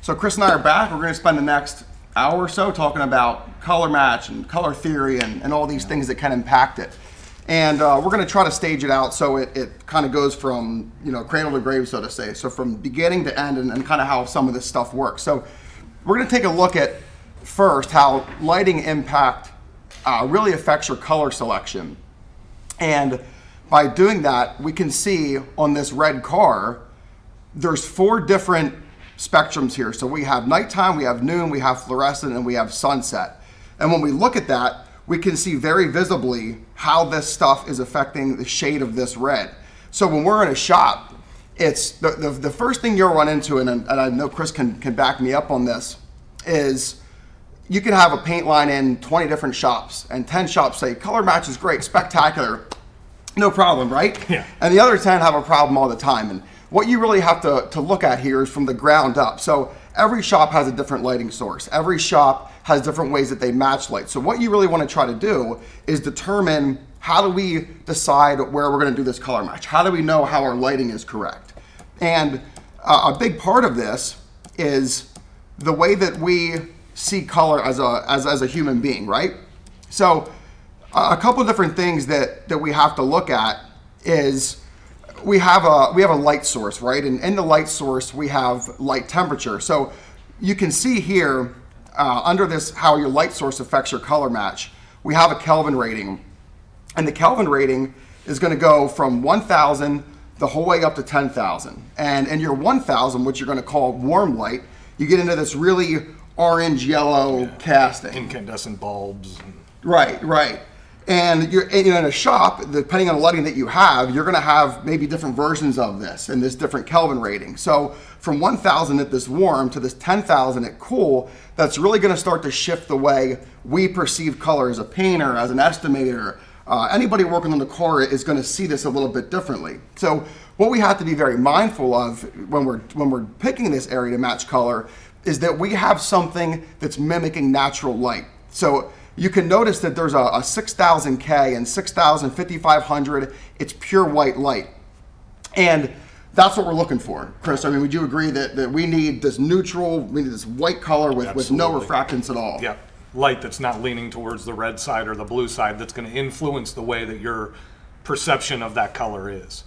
So Chris and I are back. We're going to spend the next hour or so talking about color match and color theory and all these things that can impact it. And we're going to try to stage it out so it kind of goes from, cradle to grave, so to say. So from beginning to end and kind of how some of this stuff works. So we're going to take a look at first how lighting impact really affects your color selection. And by doing that, we can see on this red car, there's 4 different spectrums here. So we have nighttime, we have noon, we have fluorescent, and we have sunset. And when we look at that, we can see very visibly how this stuff is affecting the shade of this red. So when we're in a shop, it's the first thing you'll run into, and I know Chris can back me up on this, is you can have a paint line in 20 different shops, and 10 shops say, color match is great, spectacular, no problem, right? Yeah. And the other 10 have a problem all the time. And what you really have to look at here is from the ground up. So every shop has a different lighting source. Every shop has different ways that they match light. So what you really want to try to do is determine, how do we decide where we're going to do this color match? How do we know how our lighting is correct? And a big part of this is the way that we see color as a human being, right? So a couple of different things that we have to look at is we have a light source, right? And in the light source, we have light temperature. So you can see here under this, how your light source affects your color match. We have a Kelvin rating, and the Kelvin rating is going to go from 1,000 the whole way up to 10,000. And in your 1,000, which you're going to call warm light, you get into this really orange yellow casting. Incandescent bulbs. Right. And you're in a shop, depending on the lighting that you have, you're going to have maybe different versions of this and this different Kelvin rating. So from 1,000 at this warm to this 10,000 at cool, that's really going to start to shift the way we perceive color as a painter, as an estimator. Anybody working on the car is going to see this a little bit differently. So what we have to be very mindful of when we're picking this area to match color is that we have something that's mimicking natural light. So you can notice that there's a 6,000 K and 6,000, 5,500, it's pure white light. And that's what we're looking for. Chris, I mean, would you agree that we need this neutral, we need this white color with no refractance at all? Yeah, light that's not leaning towards the red side or the blue side, that's going to influence the way that your perception of that color is.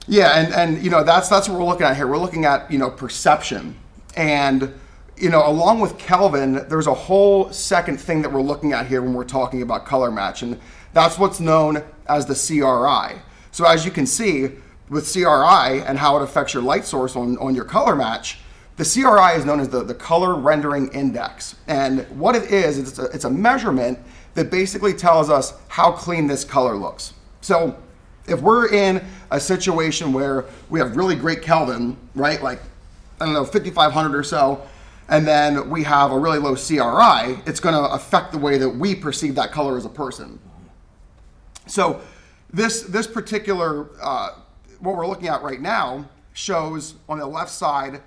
Yeah, and that's what we're looking at here. We're looking at, perception. And along with Kelvin, there's a whole second thing that we're looking at here when we're talking about color match, and that's what's known as the CRI. So as you can see with CRI and how it affects your light source on your color match, the CRI is known as the color rendering index. And what it is, it's a measurement that basically tells us how clean this color looks. So if we're in a situation where we have really great Kelvin, right, like, 5,500 or so, and then we have a really low CRI, it's going to affect the way that we perceive that color as a person. So this particular, what we're looking at right now, shows on the left side,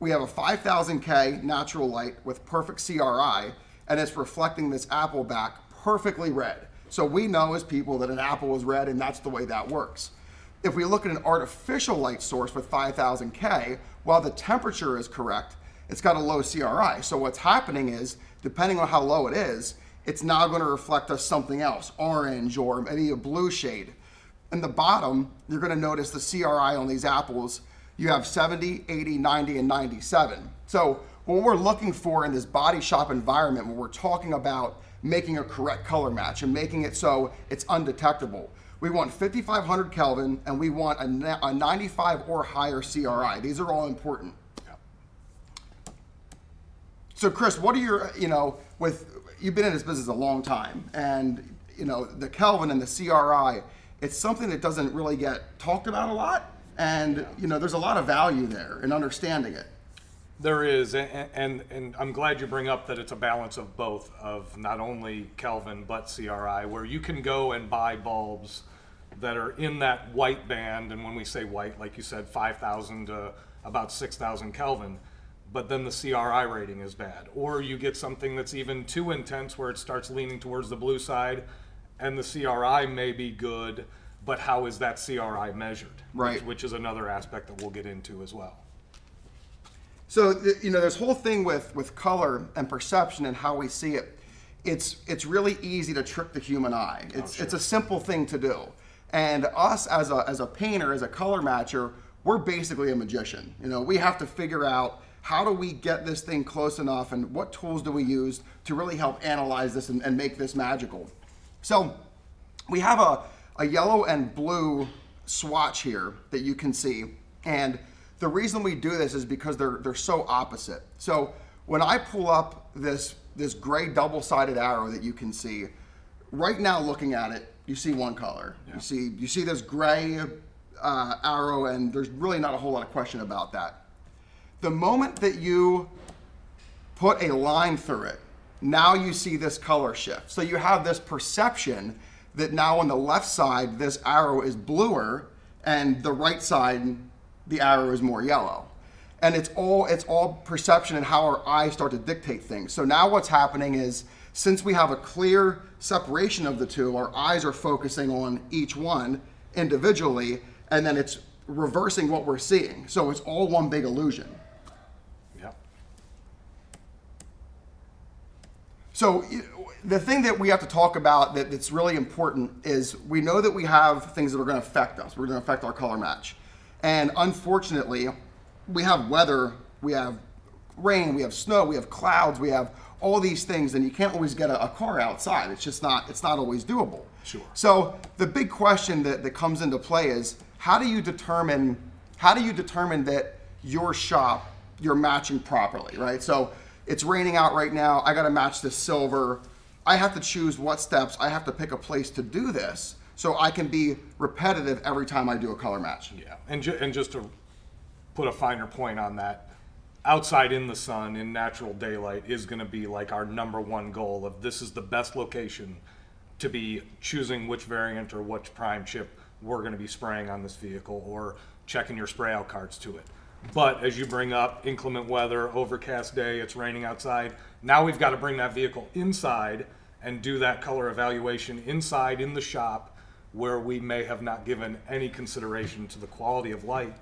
we have a 5,000 K natural light with perfect CRI, and it's reflecting this apple back perfectly red. So we know as people that an apple is red, and that's the way that works. If we look at an artificial light source with 5,000 K, while the temperature is correct, it's got a low CRI. So what's happening is, depending on how low it is, it's now going to reflect us something else, orange or maybe a blue shade. In the bottom, you're going to notice the CRI on these apples. You have 70, 80, 90, and 97. So what we're looking for in this body shop environment, when we're talking about making a correct color match and making it so it's undetectable, we want 5,500 Kelvin, and we want a 95 or higher CRI. These are all important. So Chris, what are your, you've been in this business a long time, and the Kelvin and the CRI, it's something that doesn't really get talked about a lot, and there's a lot of value there in understanding it. There is, and I'm glad you bring up that it's a balance of both, of not only Kelvin but CRI, where you can go and buy bulbs that are in that white band, and when we say white, like you said, 5,000 to about 6,000 Kelvin, but then the CRI rating is bad. Or you get something that's even too intense where it starts leaning towards the blue side, and the CRI may be good, but how is that CRI measured? Right. Which is another aspect that we'll get into as well. So this whole thing with color and perception and how we see it, it's really easy to trick the human eye. It's a simple thing to do. And us as a painter, as a color matcher, we're basically a magician. We have to figure out how do we get this thing close enough, and what tools do we use to really help analyze this and make this magical. So we have a yellow and blue swatch here that you can see, and the reason we do this is because they're so opposite. So when I pull up this gray double-sided arrow that you can see, right now looking at it, you see one color. Yeah. You see this gray arrow, and there's really not a whole lot of question about that. The moment that you put a line through it, now you see this color shift. So you have this perception that now on the left side, this arrow is bluer, and the right side, the arrow is more yellow. And it's all perception and how our eyes start to dictate things. So now what's happening is, since we have a clear separation of the two, our eyes are focusing on each one individually, and then it's reversing what we're seeing. So it's all one big illusion. Yep. So the thing that we have to talk about that's really important is, we know that we have things that are going to affect us. We're going to affect our color match. And unfortunately, we have weather, we have rain, we have snow, we have clouds, we have all these things, and you can't always get a car outside. It's not always doable. Sure. So the big question that comes into play is, how do you determine that your shop, you're matching properly, right? So it's raining out right now, I gotta match this silver. I have to choose what steps, I have to pick a place to do this, so I can be repetitive every time I do a color match. Yeah, and just to put a finer point on that, outside in the sun, in natural daylight, is going to be like our number one goal of, this is the best location to be choosing which variant or which prime chip we're going to be spraying on this vehicle, or checking your spray out cards to it. But as you bring up, inclement weather, overcast day, it's raining outside, now we've got to bring that vehicle inside and do that color evaluation inside in the shop, where we may have not given any consideration to the quality of light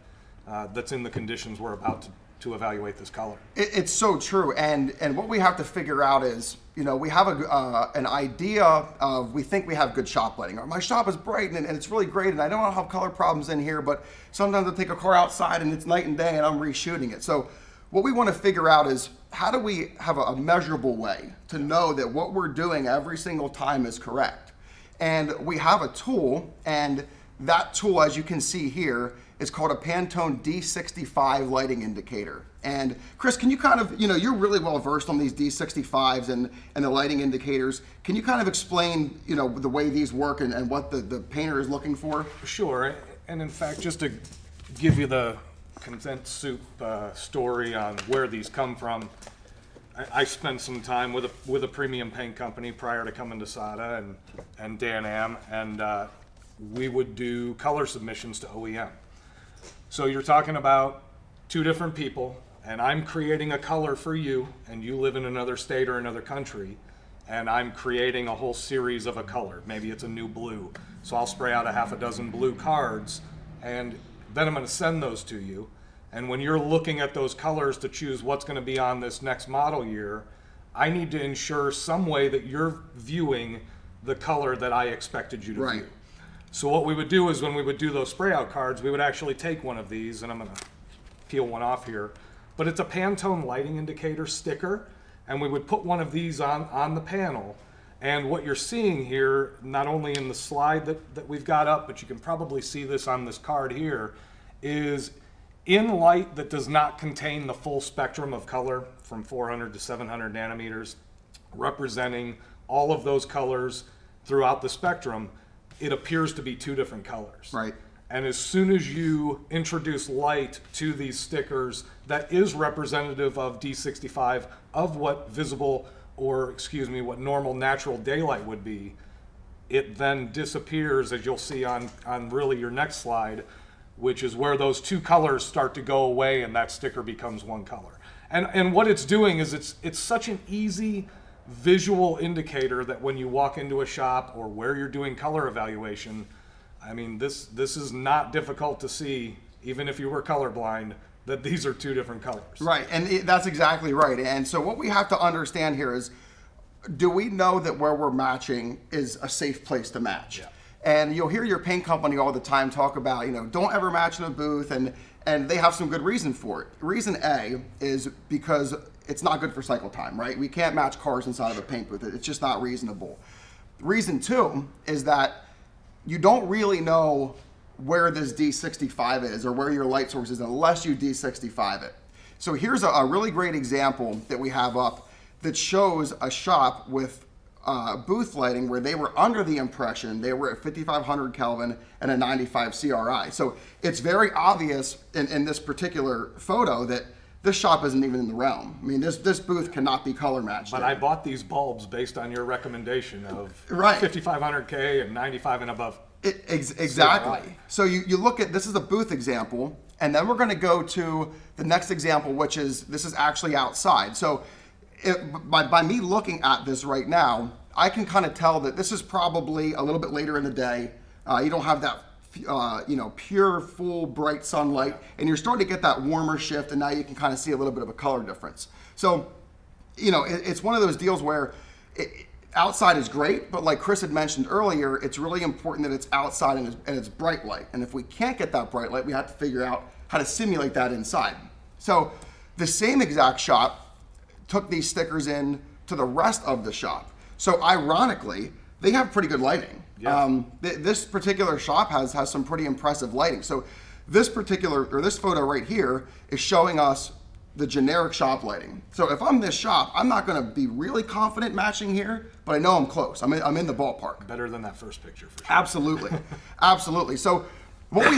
that's in the conditions we're about to evaluate this color. It's so true, and what we have to figure out is, we have an idea of, we think we have good shop lighting. Or, my shop is bright and it's really great, and I don't have color problems in here, but sometimes I take a car outside and it's night and day and I'm reshooting it. So what we want to figure out is, how do we have a measurable way to know that what we're doing every single time is correct? And we have a tool, and that tool, as you can see here, is called a Pantone D65 lighting indicator. And Chris, can you kind of, you're really well versed on these D65s and the lighting indicators. Can you kind of explain, the way these work and what the painter is looking for? Sure, and in fact, just to give you the condensed soup story on where these come from, I spent some time with a premium paint company prior to coming to SADA and Dan-Am, and we would do color submissions to OEM. So you're talking about two different people, and I'm creating a color for you, and you live in another state or another country, and I'm creating a whole series of a color. Maybe it's a new blue. So I'll spray out a half a dozen blue cards, and then I'm going to send those to you. And when you're looking at those colors to choose what's going to be on this next model year, I need to ensure some way that you're viewing the color that I expected you to view. So what we would do is, when we would do those spray out cards, we would actually take one of these, and I'm going to peel one off here, but it's a Pantone lighting indicator sticker, and we would put one of these on the panel. And what you're seeing here, not only in the slide that we've got up, but you can probably see this on this card here, is in light that does not contain the full spectrum of color from 400 to 700 nanometers, representing all of those colors throughout the spectrum, it appears to be two different colors. Right. And as soon as you introduce light to these stickers that is representative of D65, of what visible, or what normal natural daylight would be, it then disappears, as you'll see on really your next slide, which is where those two colors start to go away and that sticker becomes one color. And what it's doing is, it's such an easy visual indicator that when you walk into a shop or where you're doing color evaluation, I mean, this is not difficult to see, even if you were colorblind, that these are two different colors. Right, and that's exactly right. And so what we have to understand here is, do we know that where we're matching is a safe place to match? Yeah. And you'll hear your paint company all the time talk about, don't ever match in a booth, and they have some good reason for it. Reason A is because it's not good for cycle time, right? We can't match cars inside of a paint booth. It's just not reasonable. Reason 2 is that you don't really know where this D65 is or where your light source is unless you D65 it. So here's a really great example that we have up that shows a shop with booth lighting where they were under the impression they were at 5500 Kelvin and a 95 CRI. So it's very obvious in this particular photo that this shop isn't even in the realm. I mean, this booth cannot be color matched. But I bought these bulbs based on your recommendation of Right. 5500K and 95 and above. Exactly. CRI. So you look at, this is a booth example, and then we're going to go to the next example, which is, this is actually outside. So by me looking at this right now, I can kind of tell that this is probably a little bit later in the day. You don't have that pure, full, bright sunlight, and you're starting to get that warmer shift, and now you can kind of see a little bit of a color difference. So, it's one of those deals where outside is great, but like Chris had mentioned earlier, it's really important that it's outside and it's bright light. And if we can't get that bright light, we have to figure out how to simulate that inside. So the same exact shop took these stickers in to the rest of the shop. So ironically, they have pretty good lighting. Yeah. This particular shop has some pretty impressive lighting. So this photo right here is showing us the generic shop lighting. So if I'm this shop, I'm not going to be really confident matching here, but I know I'm close. I'm in the ballpark. Better than that first picture for sure. Absolutely, absolutely. So what we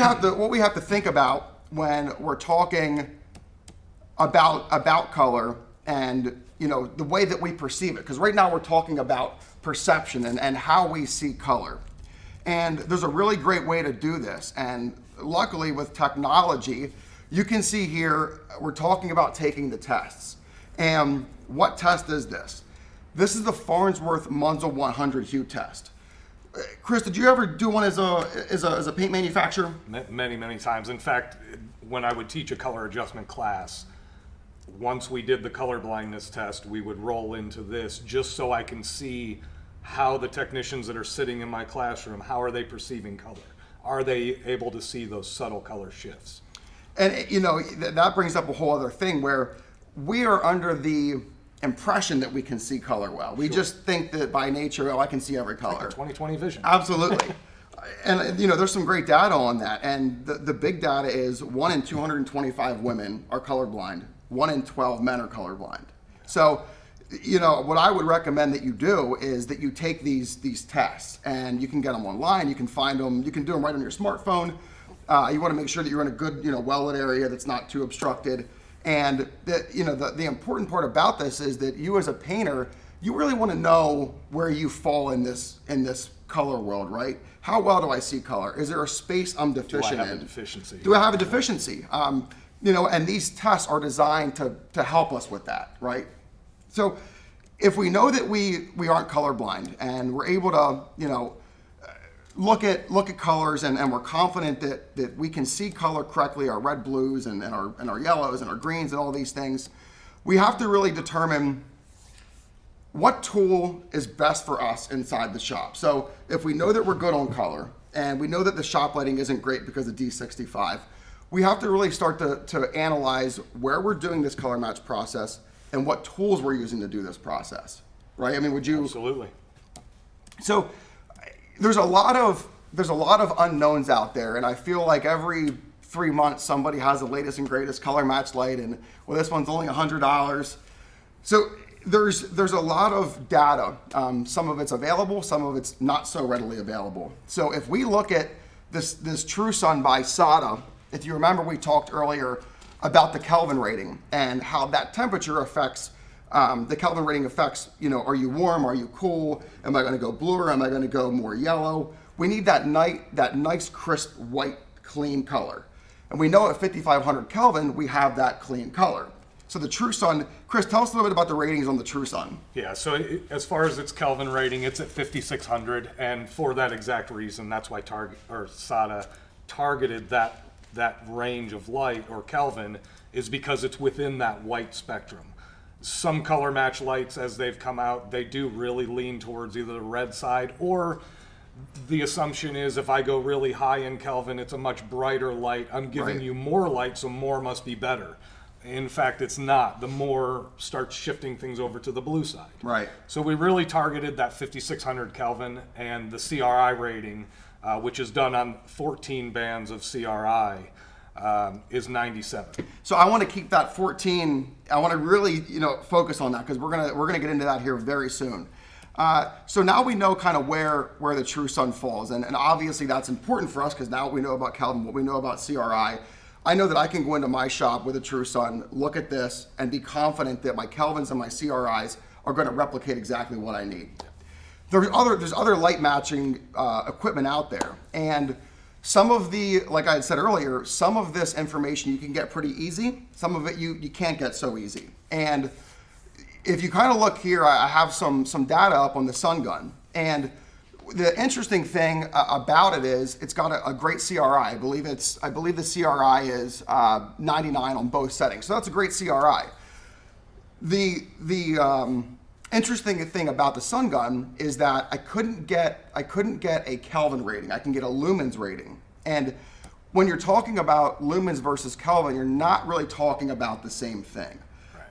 have to think about when we're talking about color and the way that we perceive it, because right now we're talking about perception and how we see color. And there's a really great way to do this. And luckily with technology, you can see here, we're talking about taking the tests. And what test is this? This is the Farnsworth Munsell 100 hue test. Chris, did you ever do one as a paint manufacturer? Many, many times. In fact, when I would teach a color adjustment class, once we did the color blindness test, we would roll into this just so I can see how the technicians that are sitting in my classroom, how are they perceiving color? Are they able to see those subtle color shifts? And that brings up a whole other thing where we are under the impression that we can see color well. We just think that by nature, I can see every color. 20/20 vision. Absolutely. And there's some great data on that. And the big data is 1 in 225 women are colorblind. 1 in 12 men are colorblind. So, what I would recommend that you do is that you take these tests, and you can get them online. You can find them. You can do them right on your smartphone. You want to make sure that you're in a good, well-lit area that's not too obstructed. And the important part about this is that you as a painter, you really want to know where you fall in this color world, right? How well do I see color? Is there a space I'm deficient in? Do I have a deficiency? Do I have a deficiency? And these tests are designed to help us with that, right? So if we know that we aren't colorblind and we're able to, look at colors and we're confident that we can see color correctly, our red, blues, and our yellows and our greens and all these things, we have to really determine what tool is best for us inside the shop. So if we know that we're good on color and we know that the shop lighting isn't great because of D65, we have to really start to analyze where we're doing this color match process and what tools we're using to do this process, right? I mean, would you? Absolutely. So there's a lot of unknowns out there, and I feel like every 3 months somebody has the latest and greatest color match light, and this one's only $100. So there's a lot of data. Some of it's available, some of it's not so readily available. So if we look at this True Sun by SATA, if you remember, we talked earlier about the Kelvin rating and how that temperature affects. The Kelvin rating affects, are you warm? Are you cool? Am I going to go bluer? Am I going to go more yellow? We need that nice, crisp, white, clean color. And we know at 5500 Kelvin, we have that clean color. So the True Sun, Chris, tell us a little bit about the ratings on the True Sun. Yeah, so as far as its Kelvin rating, it's at 5600, and for that exact reason, that's why SATA targeted that that range of light or Kelvin is because it's within that white spectrum. Some color match lights, as they've come out, they do really lean towards either the red side, or the assumption is if I go really high in Kelvin, it's a much brighter light. I'm giving Right. you more light, so more must be better. In fact, it's not. The more starts shifting things over to the blue side. Right. So we really targeted that 5600 Kelvin, and the CRI rating, which is done on 14 bands of CRI, is 97. So I want to keep that 14. I want to really, focus on that because we're gonna get into that here very soon. So now we know kind of where the true sun falls, and obviously that's important for us because now we know about Kelvin, what we know about CRI. I know that I can go into my shop with a true sun, look at this, and be confident that my Kelvins and my CRIs are going to replicate exactly what I need. There's other light matching equipment out there, and some of like I had said earlier, some of this information you can get pretty easy. Some of it you can't get so easy. And if you kind of look here, I have some data up on the sun gun, and the interesting thing about it is it's got a great CRI. I believe the CRI is 99 on both settings, so that's a great CRI. The interesting thing about the sun gun is that I couldn't get a Kelvin rating. I can get a lumens rating, and when you're talking about lumens versus Kelvin, you're not really talking about the same thing.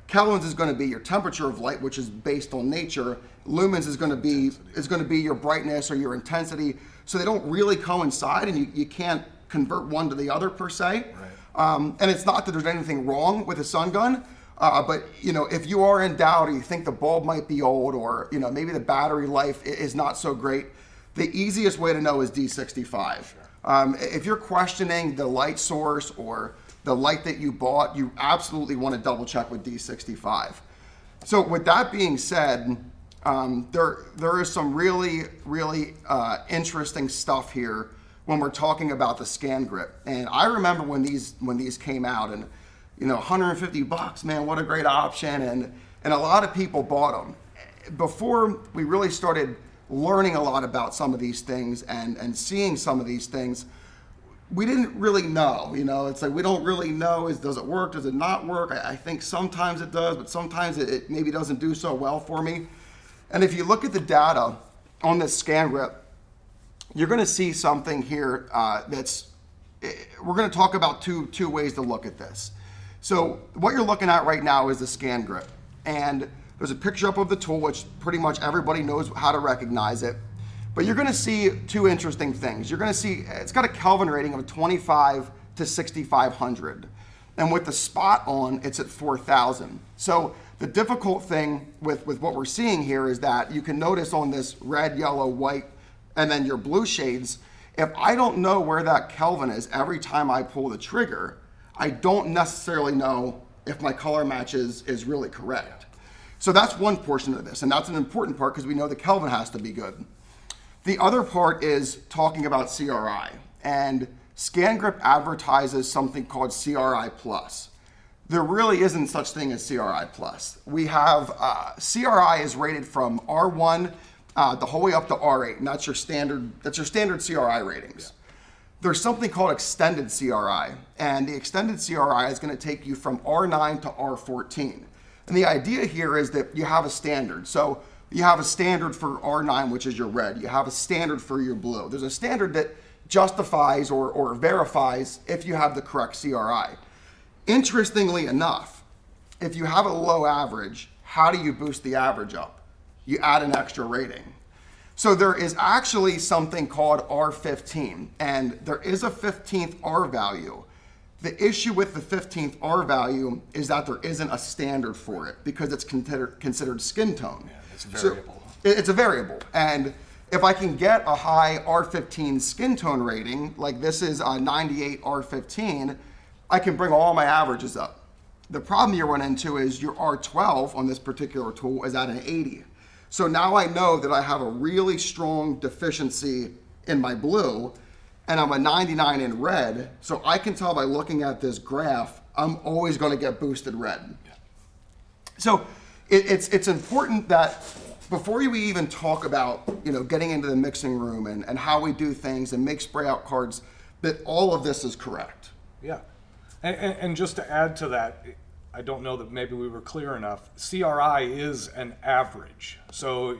Kelvins is going to be your temperature of light, which is based on nature. Lumens is going to be your brightness or your intensity. So they don't really coincide, and you can't convert one to the other per se. Right. And it's not that there's anything wrong with a sun gun, but if you are in doubt or you think the bulb might be old or maybe the battery life is not so great, the easiest way to know is D65. Sure. If you're questioning the light source or the light that you bought, you absolutely want to double check with D65. So with that being said, there is some really interesting stuff here when we're talking about the scan grip. And I remember when these came out, and $150, man, what a great option, and a lot of people bought them. Before we really started learning a lot about some of these things and seeing some of these things, we didn't really know, it's like we don't really know, does it work, does it not work? I think sometimes it does, but sometimes it maybe doesn't do so well for me. And if you look at the data on this scan grip, you're gonna see something here we're gonna talk about two ways to look at this. So what you're looking at right now is the scan grip. And there's a picture up of the tool, which pretty much everybody knows how to recognize it. But you're gonna see two interesting things. You're gonna see it's got a Kelvin rating of 25 to 6,500. And with the spot on, it's at 4,000. So the difficult thing with what we're seeing here is that you can notice on this red, yellow, white, and then your blue shades, if I don't know where that Kelvin is every time I pull the trigger, I don't necessarily know if my color match is really correct. So that's one portion of this, and that's an important part because we know the Kelvin has to be good. The other part is talking about CRI, and ScanGrip advertises something called CRI Plus. There really isn't such thing as CRI Plus. We have, CRI is rated from R1 the whole way up to R8, and that's your standard CRI ratings. Yeah. There's something called extended CRI, and the extended CRI is going to take you from R9 to R14. And the idea here is that you have a standard. So you have a standard for R9, which is your red. You have a standard for your blue. There's a standard that justifies or verifies if you have the correct CRI. Interestingly enough, if you have a low average, how do you boost the average up? You add an extra rating. So there is actually something called R15, and there is a 15th R value. The issue with the 15th R value is that there isn't a standard for it because it's considered skin tone. Yeah, it's a variable. So it's a variable. And if I can get a high R15 skin tone rating, like this is a 98 R15, I can bring all my averages up. The problem you run into is your R12 on this particular tool is at an 80. So now I know that I have a really strong deficiency in my blue, and I'm a 99 in red, so I can tell by looking at this graph, I'm always going to get boosted red. Yeah. So it's important that before you even talk about getting into the mixing room and how we do things and make spray out cards, that all of this is correct. Yeah. And just to add to that, I don't know that maybe we were clear enough. CRI is an average. So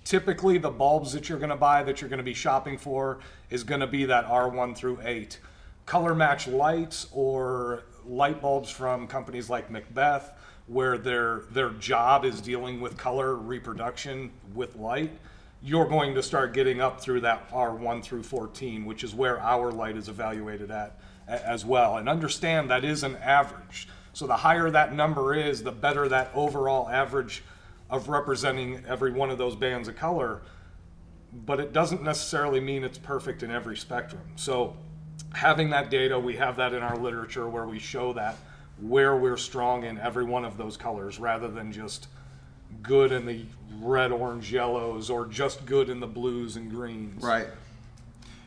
typically the bulbs that you're going to buy, that you're going to be shopping for, is going to be that R1 through 8. Color match lights or light bulbs from companies like Macbeth, where their job is dealing with color reproduction with light, you're going to start getting up through that R1 through 14, which is where our light is evaluated at as well. And understand that is an average. So the higher that number is, the better that overall average of representing every one of those bands of color. But it doesn't necessarily mean it's perfect in every spectrum. So having that data, we have that in our literature where we show that where we're strong in every one of those colors, rather than just good in the red, orange, yellows, or just good in the blues and greens. Right.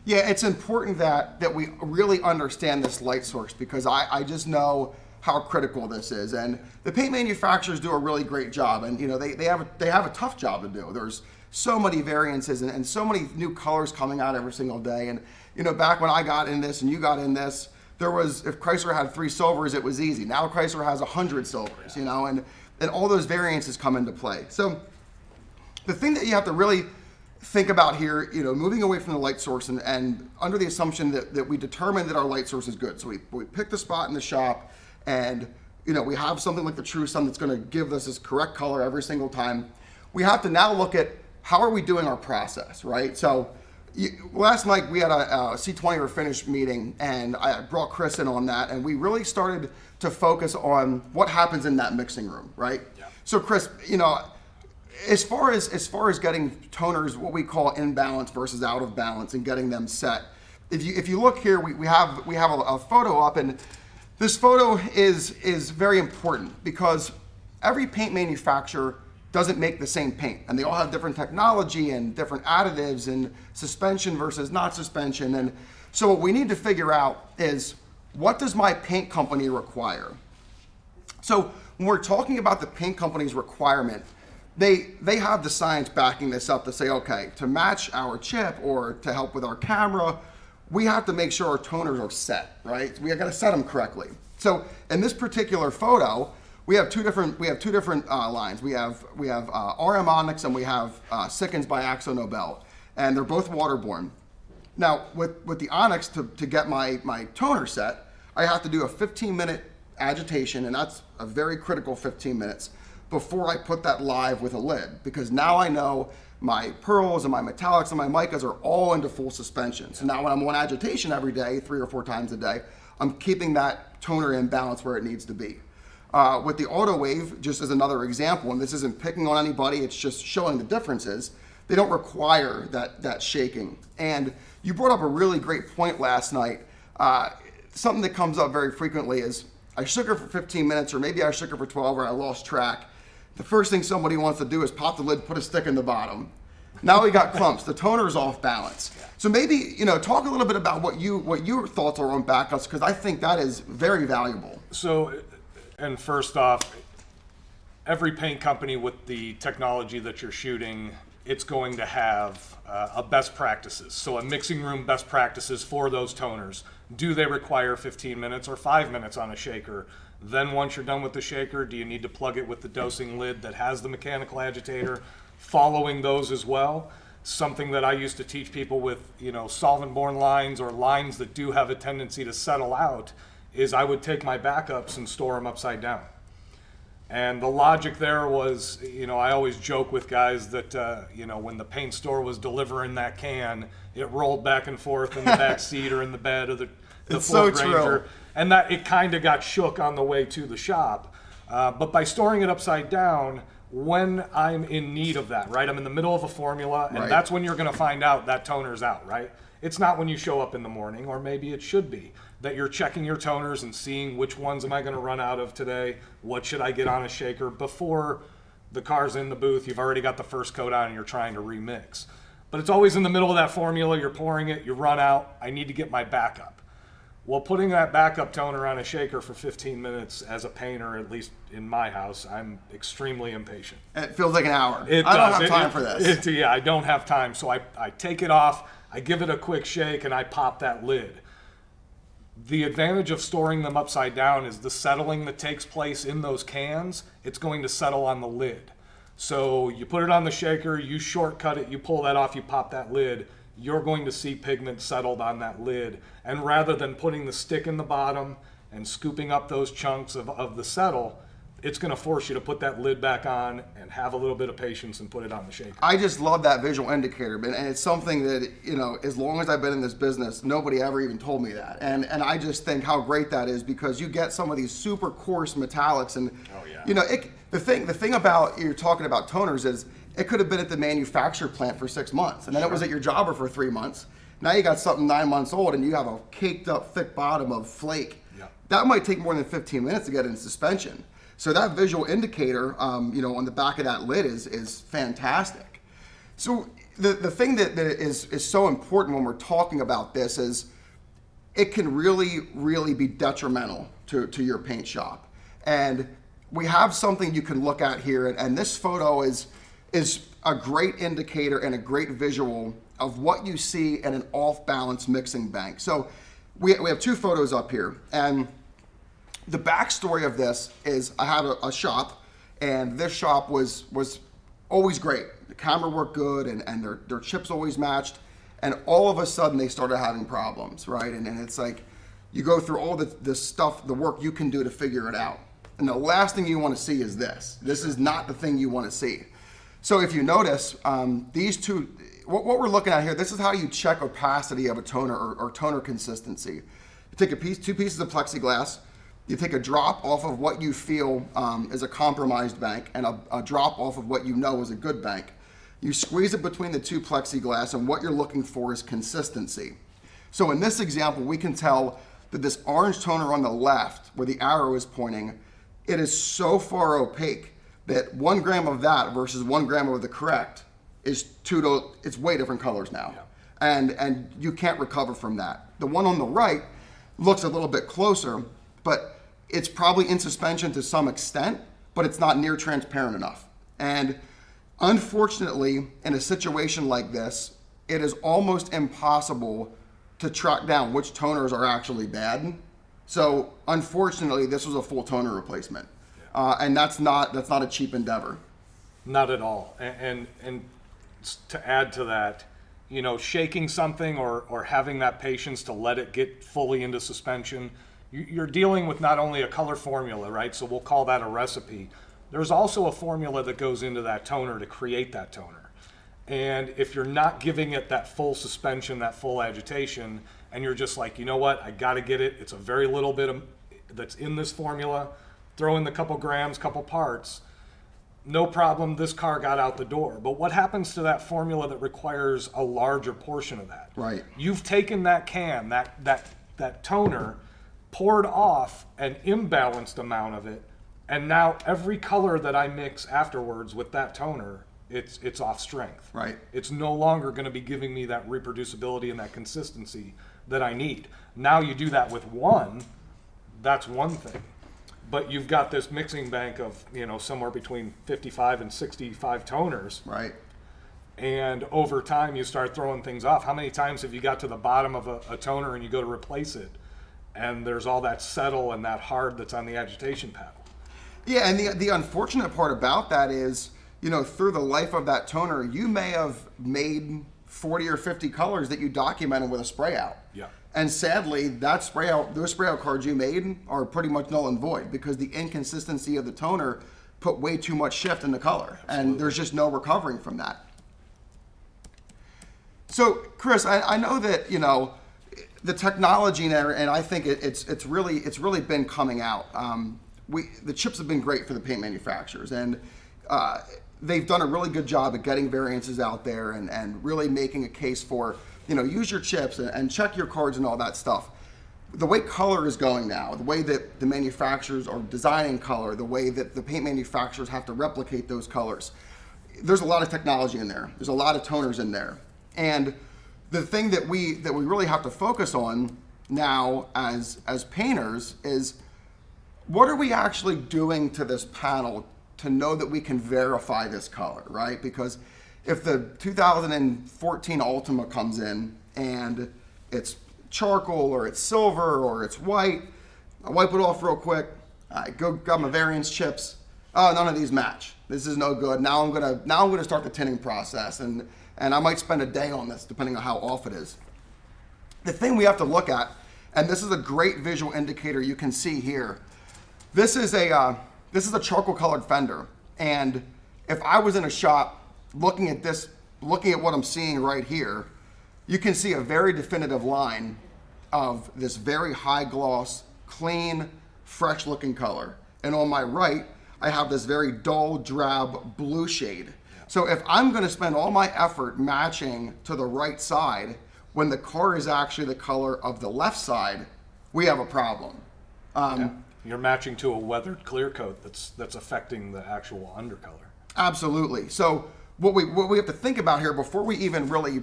Yeah, it's important that we really understand this light source, because I just know how critical this is. And the paint manufacturers do a really great job, and they have a tough job to do. There's so many variances and so many new colors coming out every single day. And back when I got in this and you got in this, there was, if Chrysler had 3 silvers, it was easy. Now Chrysler has 100 silvers, and all those variances come into play. So the thing that you have to really think about here, moving away from the light source and under the assumption that we determine that our light source is good. So we pick the spot in the shop, and we have something like the True Sun that's going to give us this correct color every single time. We have to now look at how are we doing our process, right? So last night we had a C20 refinish meeting, and I brought Chris in on that, and we really started to focus on what happens in that mixing room, right? Yeah. So Chris, as far as getting toners, what we call in balance versus out of balance, and getting them set. If you look here, we have a photo up, and this photo is very important because every paint manufacturer doesn't make the same paint, and they all have different technology and different additives and suspension versus not suspension. And so what we need to figure out is, what does my paint company require? So when we're talking about the paint company's requirement, they have the science backing this up to say, okay, to match our chip or to help with our camera, we have to make sure our toners are set, right? We got to set them correctly. So in this particular photo, we have two different lines. We have RM Onyx and we have Sikkens by Axo Nobel, and they're both waterborne. Now with the Onyx, to get my toner set, I have to do a 15-minute agitation, and that's a very critical 15 minutes before I put that live with a lid, because now I know my pearls and my metallics and my micas are all into full suspension. So now when I'm on agitation every day, 3 or 4 times a day, I'm keeping that toner in balance where it needs to be. With the Auto Wave, just as another example, and this isn't picking on anybody, it's just showing the differences, they don't require that shaking. And you brought up a really great point last night. Something that comes up very frequently is, I shook her for 15 minutes, or maybe I shook her for 12, or I lost track. The first thing somebody wants to do is pop the lid, put a stick in the bottom. Now we got clumps. The toner's off balance. So maybe, talk a little bit about what your thoughts are on backups, because I think that is very valuable. So, and first off, every paint company with the technology that you're shooting, it's going to have a best practices. So a mixing room best practices for those toners. Do they require 15 minutes or 5 minutes on a shaker? Then once you're done with the shaker, do you need to plug it with the dosing lid that has the mechanical agitator? Following those as well. Something that I used to teach people with, solvent-borne lines or lines that do have a tendency to settle out, is I would take my backups and store them upside down. And the logic there was, I always joke with guys that, when the paint store was delivering that can, it rolled back and forth in the back seat or in the bed of the Ford Ranger. True. And that it kind of got shook on the way to the shop. But by storing it upside down, when I'm in need of that, right? I'm in the middle of a formula, and that's when you're going to find out that toner's out, right? It's not when you show up in the morning, or maybe it should be, that you're checking your toners and seeing which ones am I going to run out of today, what should I get on a shaker before the car's in the booth, you've already got the first coat on and you're trying to remix. But it's always in the middle of that formula, you're pouring it, you run out, I need to get my backup. Well, putting that backup toner on a shaker for 15 minutes as a painter, at least in my house, I'm extremely impatient. It feels like an hour. I don't have time for this. Yeah, I don't have time. So I take it off, I give it a quick shake, and I pop that lid. The advantage of storing them upside down is the settling that takes place in those cans, it's going to settle on the lid. So you put it on the shaker, you shortcut it, you pull that off, you pop that lid, you're going to see pigment settled on that lid. And rather than putting the stick in the bottom and scooping up those chunks of the settle, it's going to force you to put that lid back on and have a little bit of patience and put it on the shaker. I just love that visual indicator, and it's something that, you know, as long as I've been in this business, nobody ever even told me that. And I just think how great that is, because you get some of these super coarse metallics, and you know, the thing about, you're talking about toners, is it could have been at the manufacturer plant for 6 months, and then it was at your jobber for 3 months. Now you got something 9 months old, and you have a caked up thick bottom of flake. That might take more than 15 minutes to get in suspension. So that visual indicator, you know, on the back of that lid is fantastic. So the thing that is so important when we're talking about this is it can really be detrimental to your paint shop. And we have something you can look at here, and this photo is a great indicator and a great visual of what you see in an off-balance mixing bank. So we have 2 photos up here, and the backstory of this is I had a shop, and this shop was always great. The camera worked good, and their chips always matched, and all of a sudden they started having problems, right? And it's like you go through all the stuff, the work you can do to figure it out. And the last thing you want to see is this. This is not the thing you want to see. So if you notice, these two, what we're looking at here, this is how you check opacity of a toner or toner consistency. You take 2 pieces of plexiglass, you take a drop off of what you feel is a compromised bank, and a drop off of what you know is a good bank. You squeeze it between the 2 plexiglass, and what you're looking for is consistency. So in this example, we can tell that this orange toner on the left, where the arrow is pointing, it is so far opaque that 1 gram of that versus 1 gram of the correct is it's way different colors now. And you can't recover from that. The one on the right looks a little bit closer, but it's probably in suspension to some extent, but it's not near transparent enough. And unfortunately, in a situation like this, it is almost impossible to track down which toners are actually bad. So unfortunately, this was a full toner replacement. And that's not a cheap endeavor. Not at all. And to add to that, you know, shaking something or having that patience to let it get fully into suspension, you're dealing with not only a color formula, right? So we'll call that a recipe. There's also a formula that goes into that toner to create that toner. And if you're not giving it that full suspension, that full agitation, and you're just like, you know what, I got to get it. It's a very little bit that's in this formula. Throw in the couple grams, couple parts. No problem, this car got out the door. But what happens to that formula that requires a larger portion of that? Right. You've taken that can, that toner, poured off an imbalanced amount of it, and now every color that I mix afterwards with that toner, it's off strength. Right. It's no longer going to be giving me that reproducibility and that consistency that I need. Now you do that with one, that's one thing. But you've got this mixing bank of, you know, somewhere between 55 and 65 toners. Right. And over time you start throwing things off. How many times have you got to the bottom of a toner and you go to replace it, and there's all that settle and that hard that's on the agitation paddle? Yeah, and the unfortunate part about that is, you know, through the life of that toner, you may have made 40 or 50 colors that you documented with a spray out. Yeah. And sadly, those spray out cards you made are pretty much null and void, because the inconsistency of the toner put way too much shift in the color. Absolutely. And there's just no recovering from that. So, Chris, I know that, you know, the technology there, and I think it's really been coming out. The chips have been great for the paint manufacturers, and they've done a really good job at getting variances out there and really making a case for, you know, use your chips and check your cards and all that stuff. The way color is going now, the way that the manufacturers are designing color, the way that the paint manufacturers have to replicate those colors, there's a lot of technology in there. There's a lot of toners in there. And the thing that we really have to focus on now as painters is, what are we actually doing to this panel to know that we can verify this color, right? Because if the 2014 Ultima comes in and it's charcoal or it's silver or it's white. I wipe it off real quick. I go grab my variance chips. Oh, none of these match. This is no good. Now I'm gonna start the tinning process, and I might spend a day on this depending on how off it is. The thing we have to look at, and this is a great visual indicator you can see here. This is a charcoal colored fender, and if I was in a shop looking at this, looking at what I'm seeing right here, you can see a very definitive line of this very high gloss, clean, fresh looking color. And on my right, I have this very dull, drab blue shade. So if I'm gonna spend all my effort matching to the right side, when the car is actually the color of the left side, we have a problem. You're matching to a weathered clear coat that's affecting the actual undercolor. Absolutely. So what we have to think about here before we even really,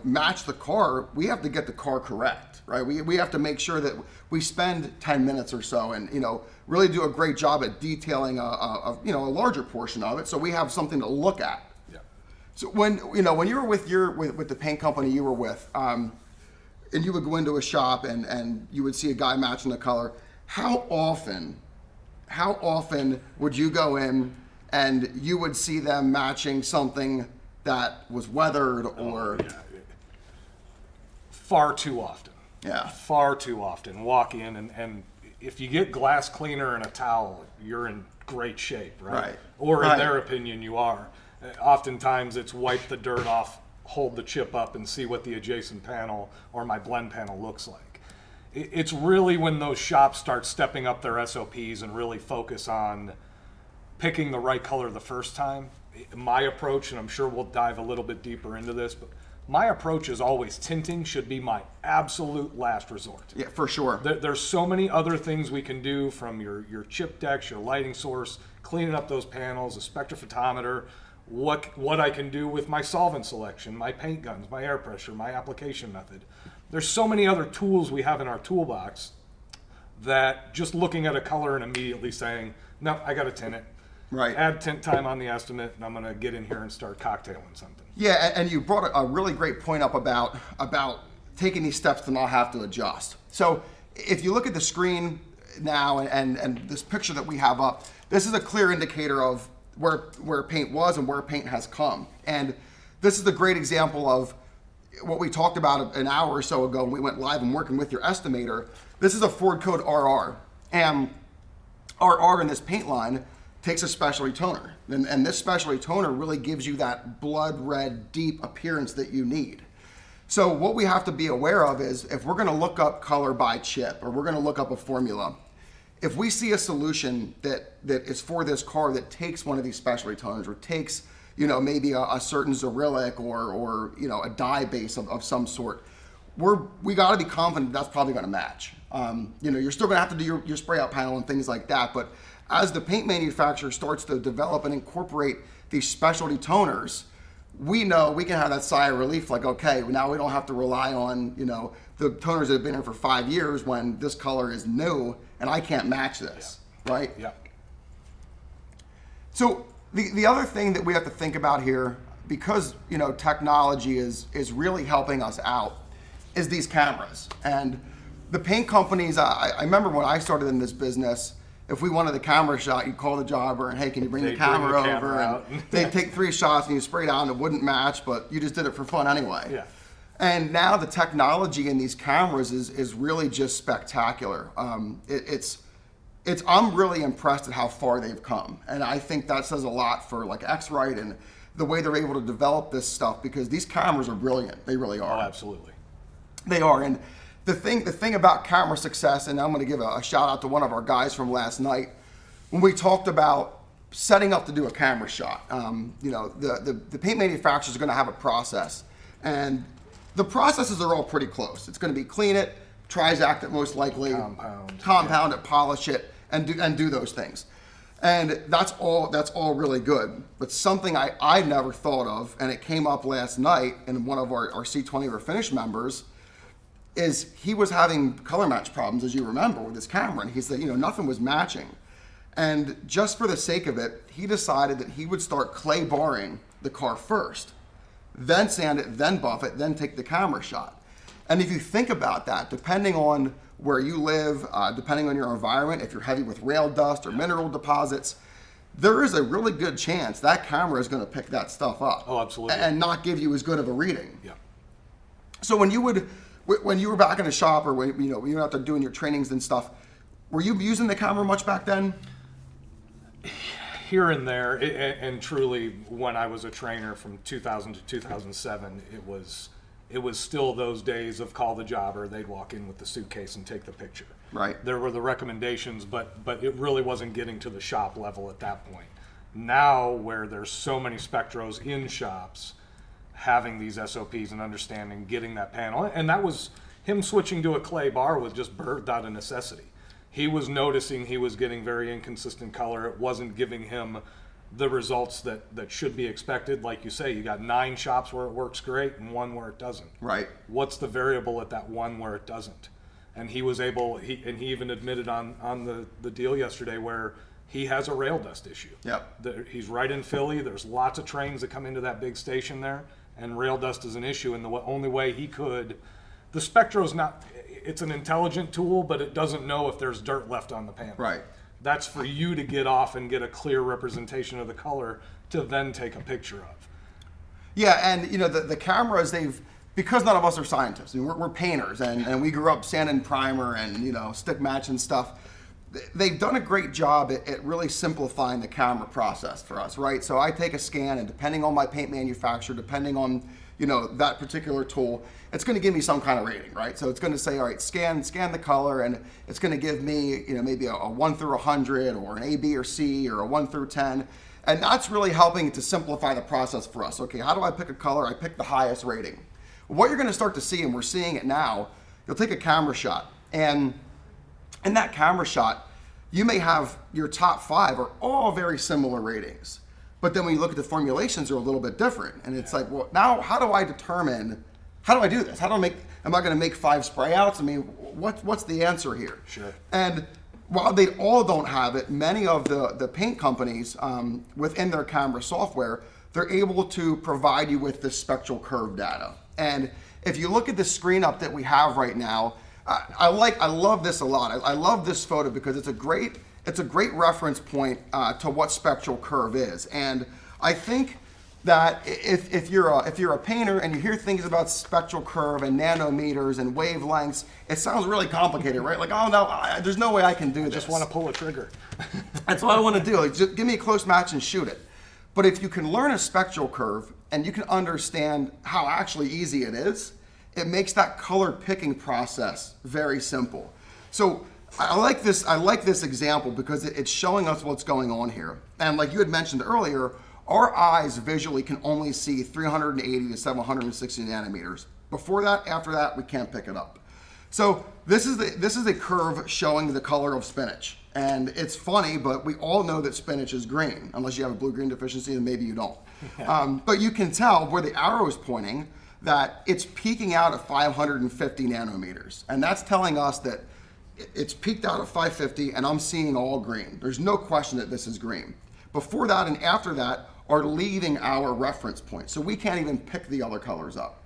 match the car, we have to get the car correct, right? We have to make sure that we spend 10 minutes or so and, really do a great job at detailing a larger portion of it, so we have something to look at. Yeah. So when you were with the paint company you were with, and you would go into a shop and you would see a guy matching the color, how often would you go in and you would see them matching something that was weathered or? Yeah. Far too often. Yeah. Far too often. Walk in and if you get glass cleaner and a towel, you're in great shape, right? Right. Or in Right. their opinion, you are. Oftentimes it's wipe the dirt off, hold the chip up and see what the adjacent panel or my blend panel looks like. It's really when those shops start stepping up their SOPs and really focus on picking the right color the first time. My approach, and I'm sure we'll dive a little bit deeper into this, but my approach is always tinting should be my absolute last resort. Yeah, for sure. There's so many other things we can do, from your chip decks, your lighting source, cleaning up those panels, a spectrophotometer, what I can do with my solvent selection, my paint guns, my air pressure, my application method. There's so many other tools we have in our toolbox that just looking at a color and immediately saying, no, I got to tint it. Right. Add tint time on the estimate, and I'm going to get in here and start cocktailing something. Yeah, and you brought a really great point up about taking these steps to not have to adjust. So if you look at the screen now and this picture that we have up, this is a clear indicator of where paint was and where paint has come. And this is a great example of what we talked about an hour or so ago when we went live and working with your estimator. This is a Ford code RR. And RR in this paint line takes a specialty toner. And this specialty toner really gives you that blood red, deep appearance that you need. So what we have to be aware of is if we're gonna look up color by chip or we're gonna look up a formula, if we see a solution that is for this car that takes one of these specialty toners or takes maybe a certain Zerillic or a dye base of some sort, we got to be confident that's probably going to match. You're still going to have to do your spray out panel and things like that, but as the paint manufacturer starts to develop and incorporate these specialty toners, we know we can have that sigh of relief, like, okay, now we don't have to rely on the toners that have been here for 5 years when this color is new and I can't match this, right? Yeah. So the other thing that we have to think about here, because technology is really helping us out, is these cameras. And the paint companies, I remember when I started in this business, if we wanted a camera shot, you'd call the jobber and, hey, can you bring the camera over? And they'd take 3 shots and you spray it out and it wouldn't match, but you just did it for fun anyway. Yeah. And now the technology in these cameras is really just spectacular. I'm really impressed at how far they've come. And I think that says a lot for like X-Rite and the way they're able to develop this stuff, because these cameras are brilliant. They really are. Oh, absolutely. They are. And the thing about camera success, and I'm going to give a shout out to one of our guys from last night, when we talked about setting up to do a camera shot, the paint manufacturers are going to have a process. And the processes are all pretty close. It's going to be clean it, Trizact it most likely, compound it, polish it, and do those things. And that's all really good. But something I never thought of, and it came up last night in one of our C20 Refinish members, is he was having color match problems, as you remember, with his camera. And he said, nothing was matching. And just for the sake of it, he decided that he would start clay barring the car first, then sand it, then buff it, then take the camera shot. And if you think about that, depending on where you live, depending on your environment, if you're heavy with rail dust or mineral deposits, there is a really good chance that camera is going to pick that stuff up. Oh, absolutely. And not give you as good of a reading. Yeah. So when you were back in the shop, or when you were out there doing your trainings and stuff, were you using the camera much back then? Here and there, and truly, when I was a trainer from 2000 to 2007, it was still those days of call the jobber. They'd walk in with the suitcase and take the picture. Right. There were the recommendations, but it really wasn't getting to the shop level at that point. Now, where there's so many Spectros in shops, having these SOPs and understanding, getting that panel, and that was him switching to a clay bar was just birthed out of necessity. He was noticing he was getting very inconsistent color. It wasn't giving him the results that should be expected. Like you say, you got 9 shops where it works great and 1 where it doesn't. Right. What's the variable at that 1 where it doesn't? And he was able, he even admitted on the deal yesterday where he has a rail dust issue. Yep. He's right in Philly. There's lots of trains that come into that big station there, and rail dust is an issue. And the only way he could, the Spectro's not, it's an intelligent tool, but it doesn't know if there's dirt left on the panel. Right. That's for you to get off and get a clear representation of the color to then take a picture of. Yeah, and the cameras, because none of us are scientists. I mean, we're painters, and we grew up sanding primer and stick match and stuff. They've done a great job at really simplifying the camera process for us, right? So I take a scan, and depending on my paint manufacturer, depending on that particular tool, it's going to give me some kind of rating, right? So it's going to say, all right, scan the color, and it's going to give me maybe a 1 through 100, or an A, B, or C, or a 1 through 10. And that's really helping to simplify the process for us. Okay, how do I pick a color? I pick the highest rating. What you're going to start to see, and we're seeing it now, you'll take a camera shot, and in that camera shot, you may have your top 5 are all very similar ratings. But then when you look at the formulations, they're a little bit different. And it's like, well, now how do I do this? Am I going to make 5 spray outs? I mean, what's the answer here? Sure. And while they all don't have it, many of the paint companies within their camera software, they're able to provide you with the spectral curve data. And if you look at the screen up that we have right now, I love this a lot. I love this photo because it's a great reference point to what spectral curve is. And I think that if you're a painter and you hear things about spectral curve and nanometers and wavelengths, it sounds really complicated, right? Like, oh no, there's no way I can do this. Just want to pull a trigger. That's what I want to do. Like, just give me a close match and shoot it. But if you can learn a spectral curve and you can understand how actually easy it is, it makes that color picking process very simple. So I like this example because it's showing us what's going on here. And like you had mentioned earlier, our eyes visually can only see 380 to 760 nanometers. Before that, after that, we can't pick it up. So this is a curve showing the color of spinach. And it's funny, but we all know that spinach is green, unless you have a blue-green deficiency, and maybe you don't. But you can tell where the arrow is pointing that it's peaking out at 550 nanometers. And that's telling us that it's peaked out at 550, and I'm seeing all green. There's no question that this is green. Before that and after that are leaving our reference point, so we can't even pick the other colors up.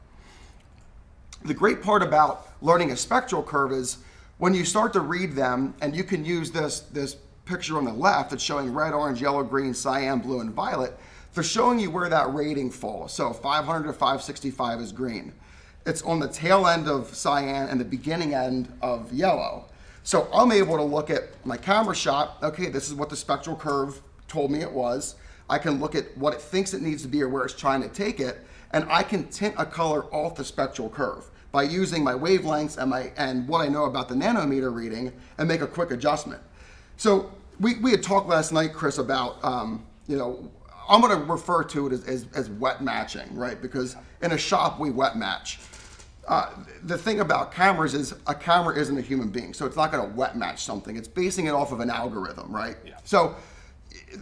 The great part about learning a spectral curve is when you start to read them, and you can use this picture on the left that's showing red, orange, yellow, green, cyan, blue, and violet. They're showing you where that rating falls. So 500 to 565 is green. It's on the tail end of cyan and the beginning end of yellow. So I'm able to look at my camera shot. Okay, this is what the spectral curve told me it was. I can look at what it thinks it needs to be or where it's trying to take it, and I can tint a color off the spectral curve by using my wavelengths and what I know about the nanometer reading and make a quick adjustment. So we had talked last night, Chris, about I'm going to refer to it as wet matching, right? Because in a shop we wet match. The thing about cameras is a camera isn't a human being, so it's not going to wet match something. It's basing it off of an algorithm, right? Yeah. So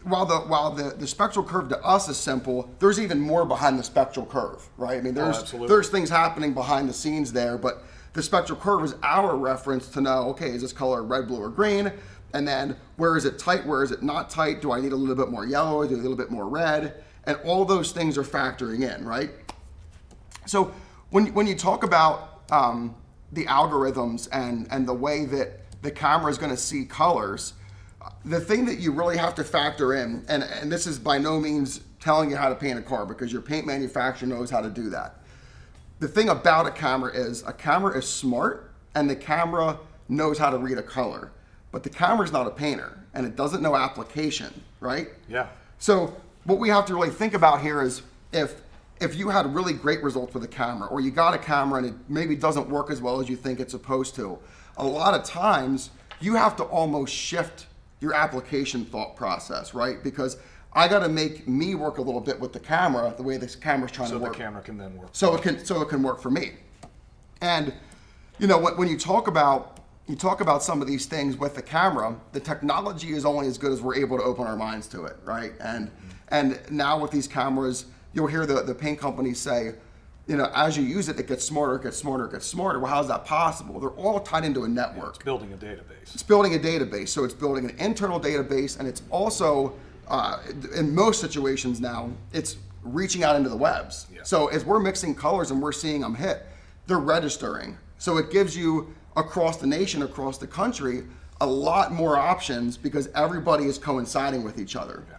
while the spectral curve to us is simple, there's even more behind the spectral curve, right? I mean, there's things happening behind the scenes there, but the spectral curve is our reference to know, okay, is this color red, blue, or green? And then where is it tight? Where is it not tight? Do I need a little bit more yellow? Do I need a little bit more red? And all those things are factoring in, right? So when you talk about the algorithms and the way that the camera is going to see colors, the thing that you really have to factor in, and this is by no means telling you how to paint a car, because your paint manufacturer knows how to do that. The thing about a camera is smart, and the camera knows how to read a color, but the camera's not a painter, and it doesn't know application, right? Yeah. So what we have to really think about here is if you had really great results with a camera, or you got a camera and it maybe doesn't work as well as you think it's supposed to, a lot of times you have to almost shift your application thought process, right? Because I got to make me work a little bit with the camera the way this camera's trying to work. So the camera can then work. So it can work for me. And you know, when you talk about some of these things with the camera, the technology is only as good as we're able to open our minds to it, right? And now with these cameras, you'll hear the paint companies say, you know, as you use it, it gets smarter, it gets smarter, it gets smarter. Well, how's that possible? They're all tied into a network. It's building a database. It's building a database. So it's building an internal database, and it's also, in most situations now, it's reaching out into the webs. Yeah. So as we're mixing colors and we're seeing them hit, they're registering. So it gives you, across the nation, across the country, a lot more options because everybody is coinciding with each other. Yeah.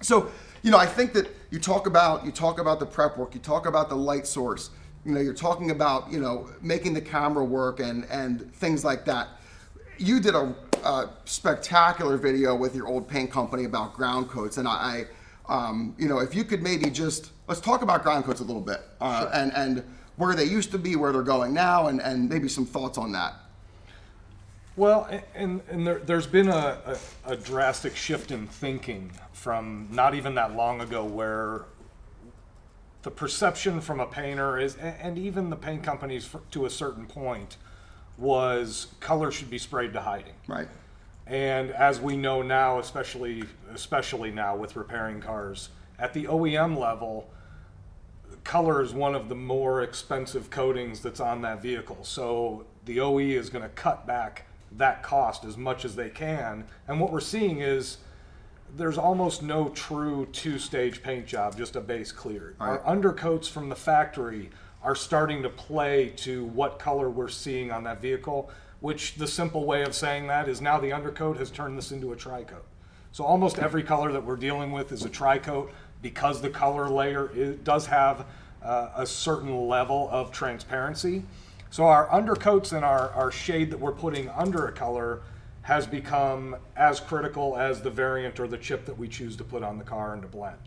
So, you know, I think that you talk about the prep work, you talk about the light source, you know, you're talking about, you know, making the camera work and things like that. You did a spectacular video with your old paint company about ground coats, and I you know, if you could maybe let's talk about ground coats a little bit, Sure. and where they used to be, where they're going now, and maybe some thoughts on that. Well, and there's been a drastic shift in thinking from not even that long ago, where the perception from a painter is, and even the paint companies to a certain point, was color should be sprayed to hiding. Right. And as we know now, especially now with repairing cars, at the OEM level, color is one of the more expensive coatings that's on that vehicle. So the OE is going to cut back that cost as much as they can. And what we're seeing is there's almost no true two-stage paint job, just a base clear. All right. Our undercoats from the factory are starting to play to what color we're seeing on that vehicle, which the simple way of saying that is now the undercoat has turned this into a tri-coat. So almost every color that we're dealing with is a tri-coat, because the color layer does have a certain level of transparency. So our undercoats and our shade that we're putting under a color has become as critical as the variant or the chip that we choose to put on the car and to blend.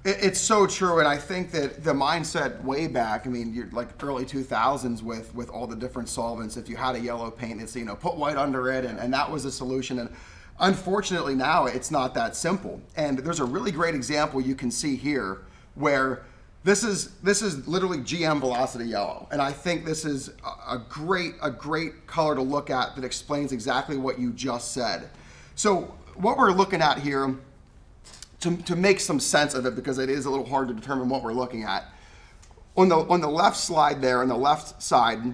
It's so true, and I think that the mindset way back, I mean, you're like early 2000s with all the different solvents. If you had a yellow paint, it's, you know, put white under it, and that was the solution. And unfortunately now it's not that simple. And there's a really great example you can see here where this is literally GM Velocity Yellow, and I think this is a great color to look at that explains exactly what you just said. So what we're looking at here, to make some sense of it, because it is a little hard to determine what we're looking at, on the left slide there, on the left side,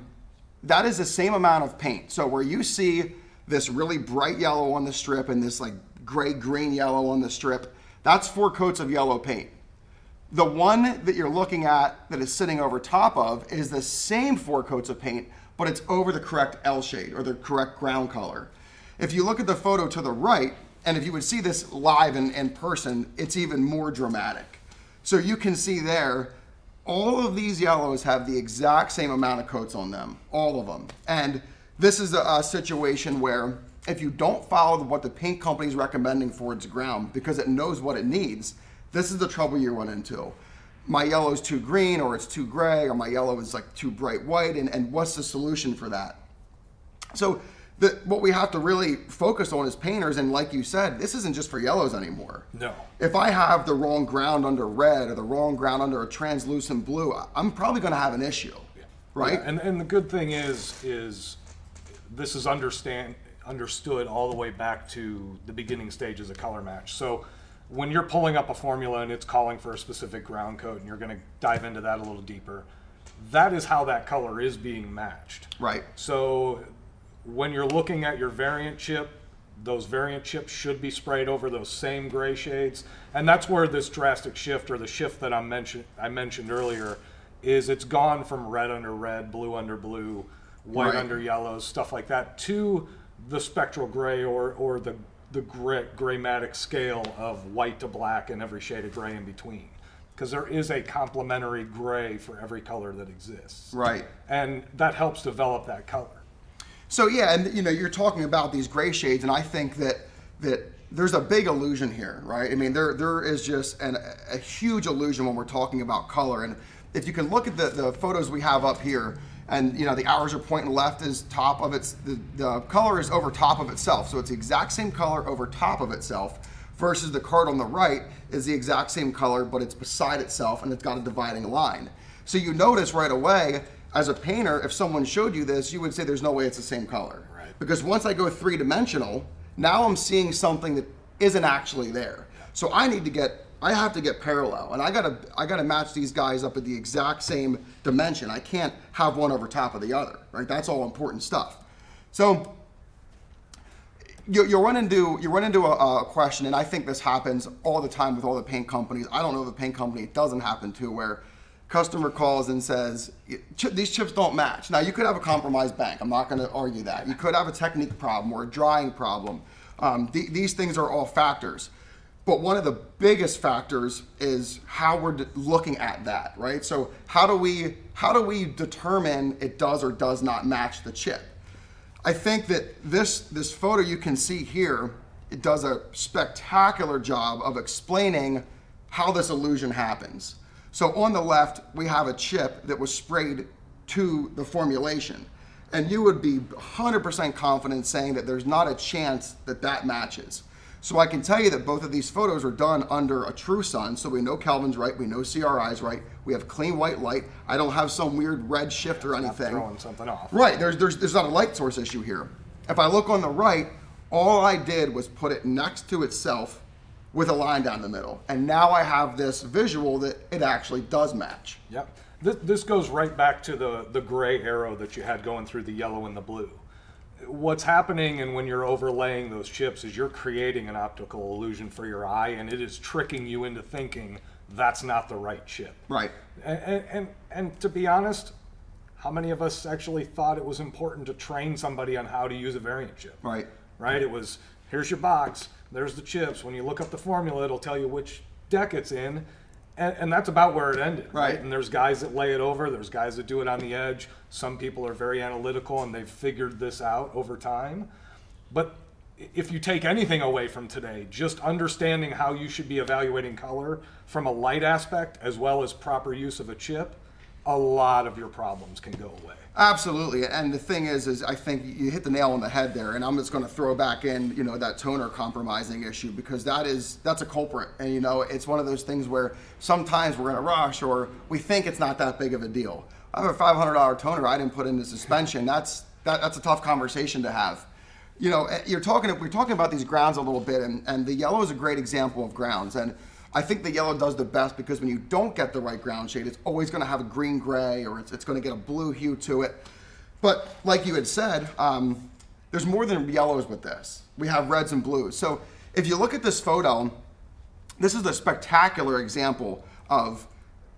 that is the same amount of paint. So where you see this really bright yellow on the strip and this like gray green yellow on the strip, that's 4 coats of yellow paint. The one that you're looking at that is sitting over top of is the same 4 coats of paint, but it's over the correct L shade, or the correct ground color. If you look at the photo to the right, and if you would see this live in person, it's even more dramatic. So you can see there, all of these yellows have the exact same amount of coats on them, all of them. And this is a situation where if you don't follow what the paint company is recommending for its ground because it knows what it needs, this is the trouble you run into. My yellow is too green, or it's too gray, or my yellow is like too bright white, and what's the solution for that? So what we have to really focus on as painters, and like you said, this isn't just for yellows anymore. No. If I have the wrong ground under red or the wrong ground under a translucent blue, I'm probably going to have an issue, right? Yeah. And the good thing is this is understood all the way back to the beginning stages of color match. So when you're pulling up a formula and it's calling for a specific ground coat, and you're going to dive into that a little deeper, that is how that color is being matched. Right. So when you're looking at your variant chip, those variant chips should be sprayed over those same gray shades. And that's where this drastic shift, or the shift that I mentioned earlier, is it's gone from red under red, blue under blue, white Right. under yellows, stuff like that, to the spectral gray or the graymatic scale of white to black and every shade of gray in between. Because there is a complementary gray for every color that exists. Right. And that helps develop that color. So yeah, and you're talking about these gray shades, and I think that there's a big illusion here, right? I mean, there is just a huge illusion when we're talking about color. And if you can look at the photos we have up here, and the arrows are pointing left is top of the color is over top of itself, so it's the exact same color over top of itself. Versus the card on the right is the exact same color, but it's beside itself and it's got a dividing line. So you notice right away, as a painter, if someone showed you this, you would say there's no way it's the same color. Right. Because once I go three-dimensional, now I'm seeing something that isn't actually there. So I have to get parallel, and I gotta match these guys up at the exact same dimension. I can't have one over top of the other, right? That's all important stuff. So you run into a question, and I think this happens all the time with all the paint companies. I don't know of a paint company it doesn't happen to, where customer calls and says, these chips don't match. Now, you could have a compromised bank. I'm not going to argue that. You could have a technique problem or a drying problem. These things are all factors. But one of the biggest factors is how we're looking at that, right? So how do we determine it does or does not match the chip? I think that this photo you can see here, it does a spectacular job of explaining how this illusion happens. So on the left, we have a chip that was sprayed to the formulation. And you would be 100% confident saying that there's not a chance that that matches. So I can tell you that both of these photos are done under a true sun, so we know Kelvin's right, we know CRI's right, we have clean white light. I don't have some weird red shift or anything. Not throwing something off. Right, there's not a light source issue here. If I look on the right, all I did was put it next to itself with a line down the middle. And now I have this visual that it actually does match. Yep. This goes right back to the gray arrow that you had going through the yellow and the blue. What's happening, and when you're overlaying those chips, is you're creating an optical illusion for your eye, and it is tricking you into thinking that's not the right chip. Right. And to be honest, how many of us actually thought it was important to train somebody on how to use a variant chip? Right. Right? It was, here's your box, there's the chips. When you look up the formula, it'll tell you which deck it's in. And that's about where it ended. Right. And there's guys that lay it over, there's guys that do it on the edge. Some people are very analytical and they've figured this out over time. But if you take anything away from today, just understanding how you should be evaluating color from a light aspect as well as proper use of a chip, a lot of your problems can go away. Absolutely, and the thing is I think you hit the nail on the head there, and I'm just going to throw back in, that toner compromising issue, because that's a culprit, and it's one of those things where sometimes we're in a rush or we think it's not that big of a deal. I have a $500 toner I didn't put into suspension. That's a tough conversation to have. We're talking about these grounds a little bit, and the yellow is a great example of grounds, and I think the yellow does the best because when you don't get the right ground shade, it's always going to have a green gray, or it's going to get a blue hue to it. But like you had said, there's more than yellows with this. We have reds and blues. So if you look at this photo, this is a spectacular example of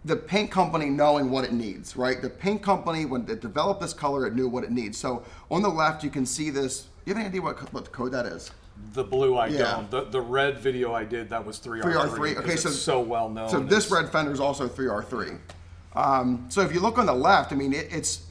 the paint company knowing what it needs, right? The paint company, when they developed this color, it knew what it needs. So on the left, you can see this. You have any idea what the code that is? The blue I don't. The red video I did, that was 3R3. 3R3, okay, so well known. So this red fender is also 3R3. So if you look on the left, I mean, it's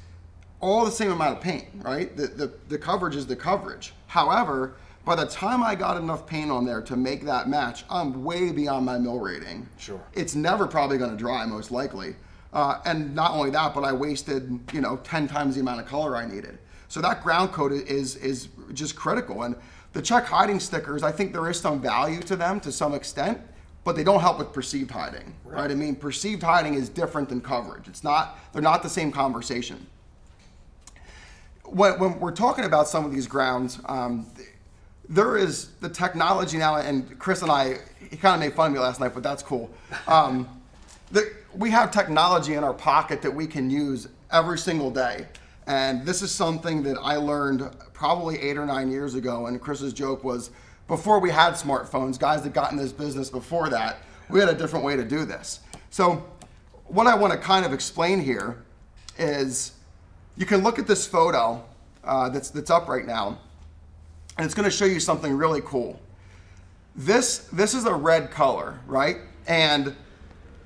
all the same amount of paint, right? The coverage is the coverage. However, by the time I got enough paint on there to make that match, I'm way beyond my mill rating. Sure. It's never probably going to dry, most likely. And not only that, but I wasted 10 times the amount of color I needed. So that ground coat is just critical. And the check hiding stickers, I think there is some value to them to some extent, but they don't help with perceived hiding, right? I mean, perceived hiding is different than coverage. They're not the same conversation. When we're talking about some of these grounds, there is the technology now, and Chris and I, he kind of made fun of me last night, but that's cool. We have technology in our pocket that we can use every single day. And this is something that I learned probably 8 or 9 years ago. And Chris's joke was, before we had smartphones, guys that got in this business before that, we had a different way to do this. So what I want to kind of explain here is you can look at this photo that's up right now, and it's going to show you something really cool. This is a red color, right? And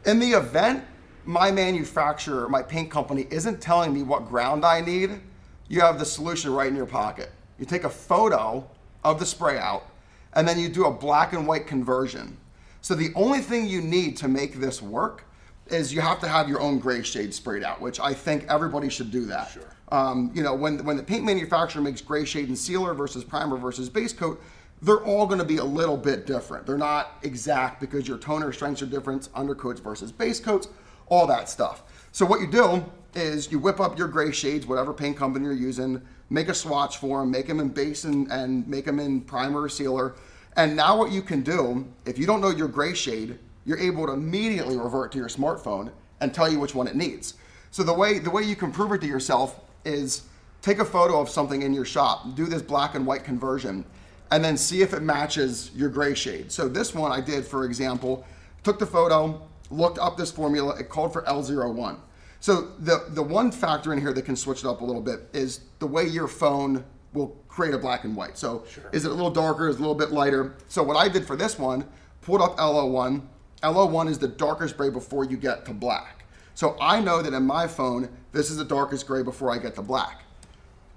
in the event my manufacturer, my paint company isn't telling me what ground I need, you have the solution right in your pocket. You take a photo of the spray out, and then you do a black and white conversion. So the only thing you need to make this work is you have to have your own gray shade sprayed out, which I think everybody should do that. Sure. You know, when the paint manufacturer makes gray shade and sealer versus primer versus base coat, they're all going to be a little bit different. They're not exact because your toner strengths are different, undercoats versus base coats, all that stuff. So what you do is you whip up your gray shades, whatever paint company you're using, make a swatch for them, make them in base and make them in primer or sealer. And now what you can do, if you don't know your gray shade, you're able to immediately revert to your smartphone and tell you which one it needs. So the way you can prove it to yourself is take a photo of something in your shop, do this black and white conversion, and then see if it matches your gray shade. So this one I did, for example, took the photo, looked up this formula, it called for L01. So the one factor in here that can switch it up a little bit is the way your phone will create a black and white. So Sure. Is it a little darker, is it a little bit lighter? So what I did for this one, pulled up L01. L01 is the darkest gray before you get to black. So I know that in my phone, this is the darkest gray before I get to black.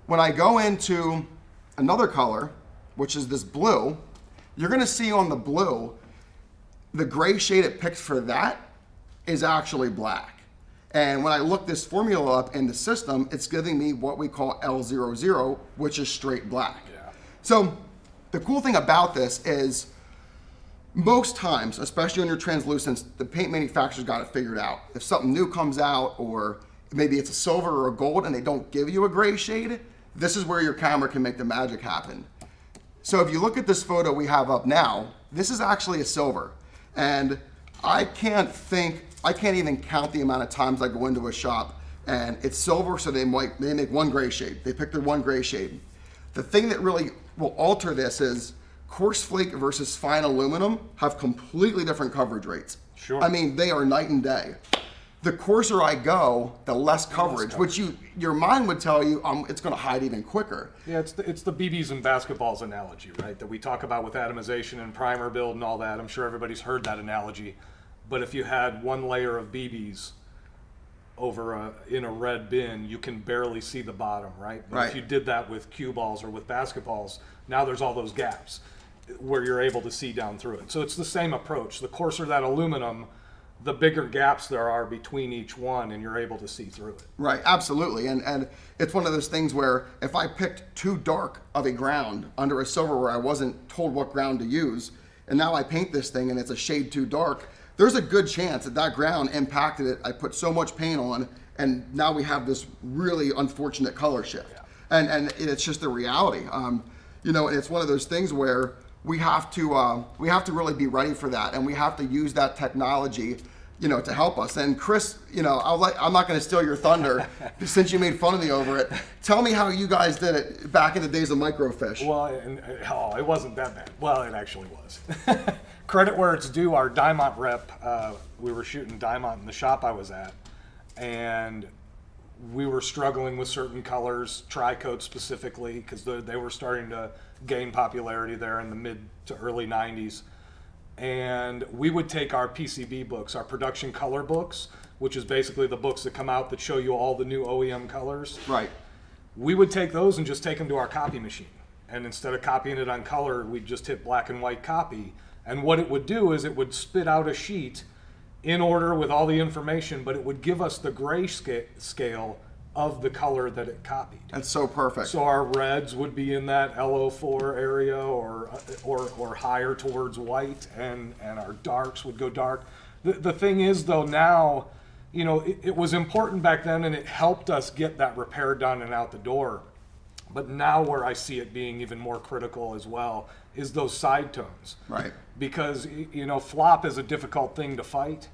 When I go into another color, which is this blue, you're gonna see on the blue, the gray shade it picked for that is actually black. And when I look this formula up in the system, it's giving me what we call L00, which is straight black. Yeah. So the cool thing about this is most times, especially on your translucents, the paint manufacturer's got it figured out. If something new comes out, or maybe it's a silver or a gold and they don't give you a gray shade, this is where your camera can make the magic happen. So if you look at this photo we have up now, this is actually a silver. And I can't even count the amount of times I go into a shop and it's silver, so they make one gray shade. They pick their one gray shade. The thing that really will alter this is coarse flake versus fine aluminum have completely different coverage rates. Sure. I mean, they are night and day. The coarser I go, the less coverage, which your mind would tell you it's going to hide even quicker. Yeah, it's the BBs and basketballs analogy, right? That we talk about with atomization and primer build and all that. I'm sure everybody's heard that analogy. But if you had one layer of BBs over in a red bin, you can barely see the bottom, right? But Right. if you did that with cue balls or with basketballs, now there's all those gaps where you're able to see down through it. So it's the same approach. The coarser that aluminum, the bigger gaps there are between each one, and you're able to see through it. Right, absolutely. And it's one of those things where if I picked too dark of a ground under a silver where I wasn't told what ground to use, and now I paint this thing and it's a shade too dark, there's a good chance that that ground impacted it. I put so much paint on, and now we have this really unfortunate color shift. Yeah. And it's just the reality. You know, it's one of those things where we have to really be ready for that, and we have to use that technology, you know, to help us. And Chris, you know, I'm not going to steal your thunder since you made fun of me over it. Tell me how you guys did it back in the days of microfiche. Well, it wasn't that bad. Well, it actually was. Credit where it's due. Our Diamond rep, we were shooting Diamond in the shop I was at, and we were struggling with certain colors, tri-coat specifically, because they were starting to gain popularity there in the mid to early 90s. And we would take our PCB books, our production color books, which is basically the books that come out that show you all the new OEM colors. Right. We would take those and just take them to our copy machine. And instead of copying it on color, we'd just hit black and white copy. And what it would do is it would spit out a sheet in order with all the information, but it would give us the gray scale of the color that it copied. That's so perfect. So our reds would be in that LO4 area or higher towards white, and our darks would go dark. The thing is, though, now, you know, it was important back then, and it helped us get that repair done and out the door. But now where I see it being even more critical as well is those side tones. Right. Because, you know, flop is a difficult thing to fight.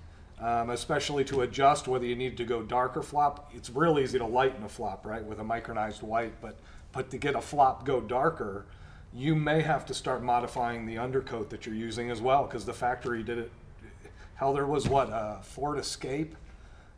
Especially to adjust whether you need to go dark or flop. It's real easy to lighten a flop, right, with a micronized white, but to get a flop go darker, you may have to start modifying the undercoat that you're using as well, because the factory did it. Hell, there was Ford Escape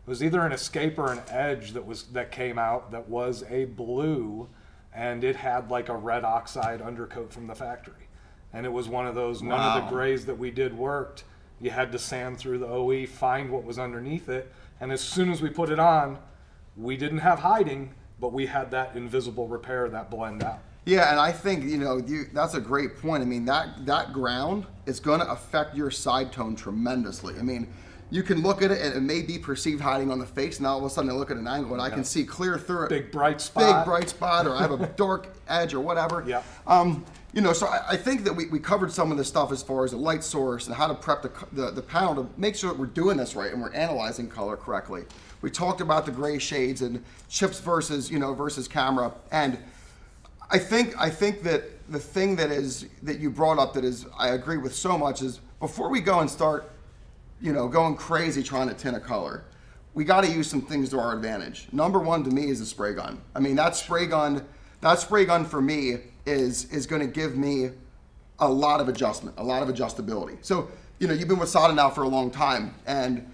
It was either an Escape or an Edge that came out that was a blue, and it had like a red oxide undercoat from the factory. And it was one of those, none of the grays that we did worked. You had to sand through the OE, find what was underneath it, and as soon as we put it on, we didn't have hiding, but we had that invisible repair, that blend out. Yeah, and I think, that's a great point. I mean, that ground is going to affect your side tone tremendously. I mean, you can look at it and it may be perceived hiding on the face. Now all of a sudden I look at an angle and I can see clear through it. Big bright spot, or I have a dark edge or whatever. Yeah. So I think that we covered some of the stuff as far as the light source and how to prep the panel to make sure that we're doing this right and we're analyzing color correctly. We talked about the gray shades and chips versus camera. And I think that the thing that you brought up that is I agree with so much is before we go and start going crazy trying to tint a color, we got to use some things to our advantage. Number one to me is a spray gun. I mean, that spray gun for me is going to give me a lot of adjustment, a lot of adjustability. So, you've been with Sada now for a long time, and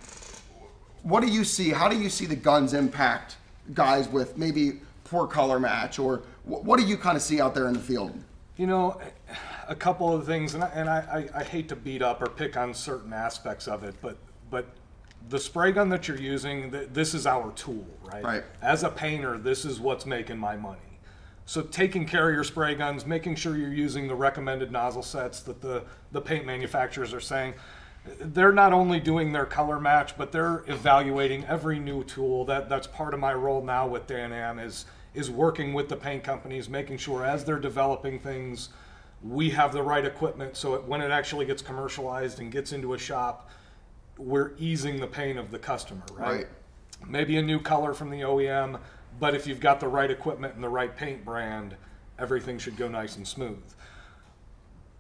what do you see? How do you see the guns impact guys with maybe poor color match, or what do you kind of see out there in the field? A couple of things, and I hate to beat up or pick on certain aspects of it, but the spray gun that you're using, this is our tool, right? Right. As a painter, this is what's making my money. So taking care of your spray guns, making sure you're using the recommended nozzle sets that the paint manufacturers are saying. They're not only doing their color match, but they're evaluating every new tool. That's part of my role now with Dan Am is working with the paint companies, making sure as they're developing things, we have the right equipment so when it actually gets commercialized and gets into a shop, we're easing the pain of the customer, right? Maybe a new color from the OEM, but if you've got the right equipment and the right paint brand, everything should go nice and smooth.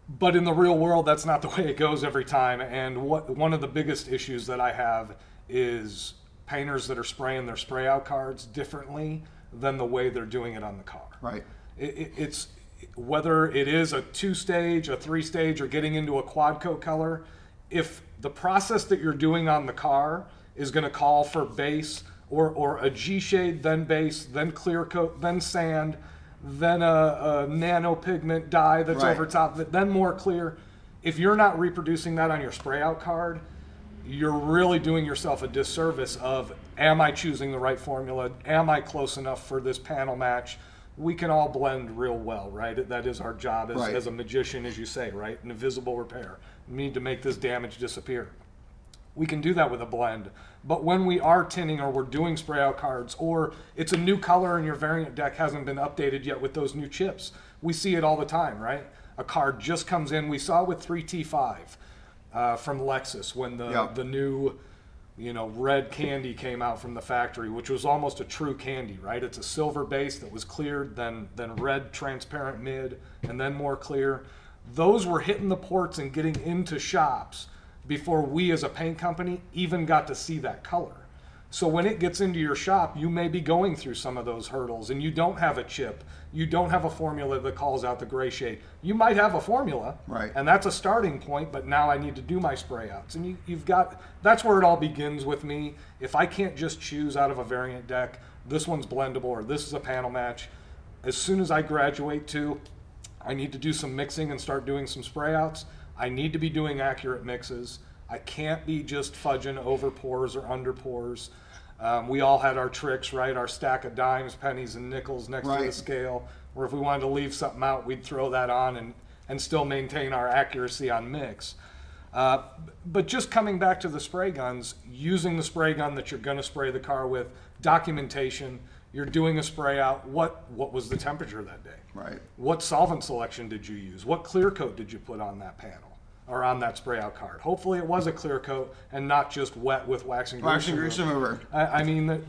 But in the real world, that's not the way it goes every time. And one of the biggest issues that I have is painters that are spraying their spray out cards differently than the way they're doing it on the car. Right. It's whether it is a 2-stage, a 3-stage, or getting into a quad coat color, if the process that you're doing on the car is going to call for base or a G shade, then base, then clear coat, then sand, then a nano pigment dye that's over top of it, then more clear. If you're not reproducing that on your spray out card, you're really doing yourself a disservice of, am I choosing the right formula? Am I close enough for this panel match? We can all blend real well, right? That is our job as a magician, as you say, right? An invisible repair. We need to make this damage disappear. We can do that with a blend. But when we are tinting or we're doing spray out cards, or it's a new color and your variant deck hasn't been updated yet with those new chips, we see it all the time, right? A card just comes in. We saw it with 3T5 from Lexus when the new red candy came out from the factory, which was almost a true candy, right? It's a silver base that was cleared, then red transparent mid, and then more clear. Those were hitting the ports and getting into shops before we as a paint company even got to see that color. So when it gets into your shop, you may be going through some of those hurdles and you don't have a chip, you don't have a formula that calls out the gray shade. You might have a formula, right, and that's a starting point, but now I need to do my spray outs. And you've got, that's where it all begins with me. If I can't just choose out of a variant deck, this one's blendable or this is a panel match, as soon as I graduate to, I need to do some mixing and start doing some spray outs. I need to be doing accurate mixes. I can't be just fudging over pours or under pours. We all had our tricks, right? Our stack of dimes, pennies, and nickels next to the scale, where if we wanted to leave something out, we'd throw that on and still maintain our accuracy on mix. But just coming back to the spray guns, using the spray gun that you're going to spray the car with, documentation, you're doing a spray out, what was the temperature that day? Right. What solvent selection did you use? What clear coat did you put on that panel or on that spray out card? Hopefully it was a clear coat and not just wet with wax and grease remover. I mean,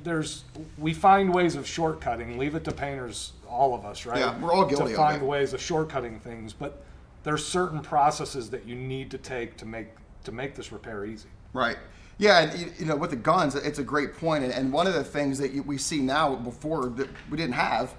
we find ways of shortcutting. Leave it to painters, all of us, right? Yeah, we're all guilty of it. To find ways of shortcutting things, but there's certain processes that you need to take to make this repair easy. Right. Yeah, and with the guns, it's a great point. And one of the things that we see now before that we didn't have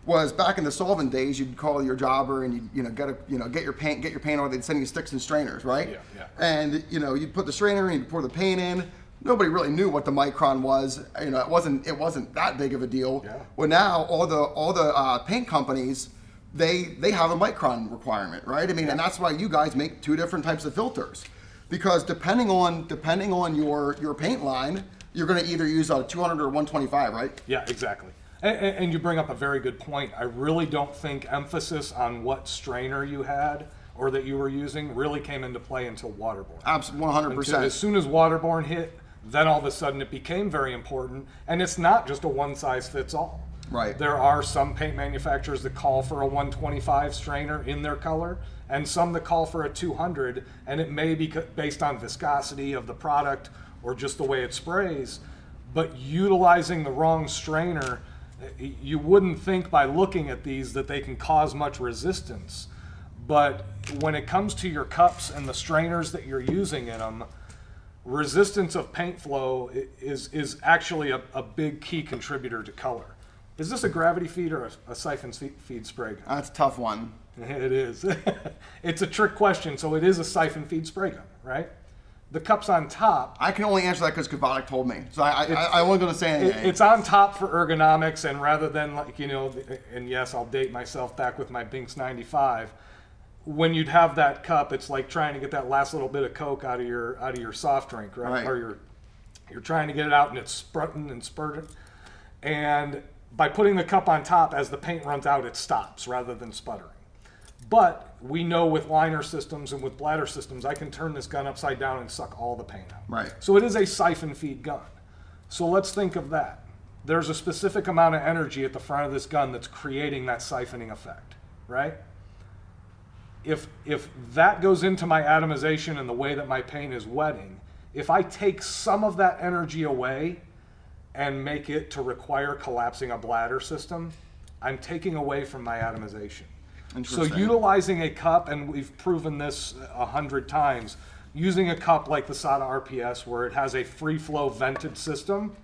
was back in the solvent days. You'd call your jobber and get your paint oil. They'd send you sticks and strainers, right? Yeah. And you'd put the strainer in, you'd pour the paint in, nobody really knew what the micron was. You know, it wasn't that big of a deal. Yeah. Well, now all the paint companies, they have a micron requirement, right? I mean, and that's why you guys make two different types of filters, because depending on your paint line, you're going to either use a 200 or 125, right? Yeah, exactly. And you bring up a very good point. I really don't think emphasis on what strainer you had or that you were using really came into play until waterborne. Absolutely, 100%. As soon as waterborne hit, then all of a sudden it became very important. And it's not just a one size fits all. Right. There are some paint manufacturers that call for a 125 strainer in their color, and some that call for a 200, and it may be based on viscosity of the product or just the way it sprays. But utilizing the wrong strainer, you wouldn't think by looking at these that they can cause much resistance. But when it comes to your cups and the strainers that you're using in them, resistance of paint flow is actually a big key contributor to color. Is this a gravity feed or a siphon feed spray gun? That's a tough one. It is. It's a trick question. So it is a siphon feed spray gun, right? The cup's on top. I can only answer that because Kavadik told me. So I wasn't going to say anything. It's on top for ergonomics, and rather than, like, you know, and yes, I'll date myself back with my Binks 95. When you'd have that cup, it's like trying to get that last little bit of Coke out of your soft drink, right? Or you're trying to get it out and it's spurting and spurting. And by putting the cup on top, as the paint runs out, it stops rather than sputtering. But we know with liner systems and with bladder systems, I can turn this gun upside down and suck all the paint out. Right. So it is a siphon feed gun. So let's think of that. There's a specific amount of energy at the front of this gun that's creating that siphoning effect, right? If that goes into my atomization and the way that my paint is wetting, if I take some of that energy away and make it to require collapsing a bladder system, I'm taking away from my atomization. So utilizing a cup, and we've proven this 100 times, using a cup like the SATA RPS where it has a free flow vented system,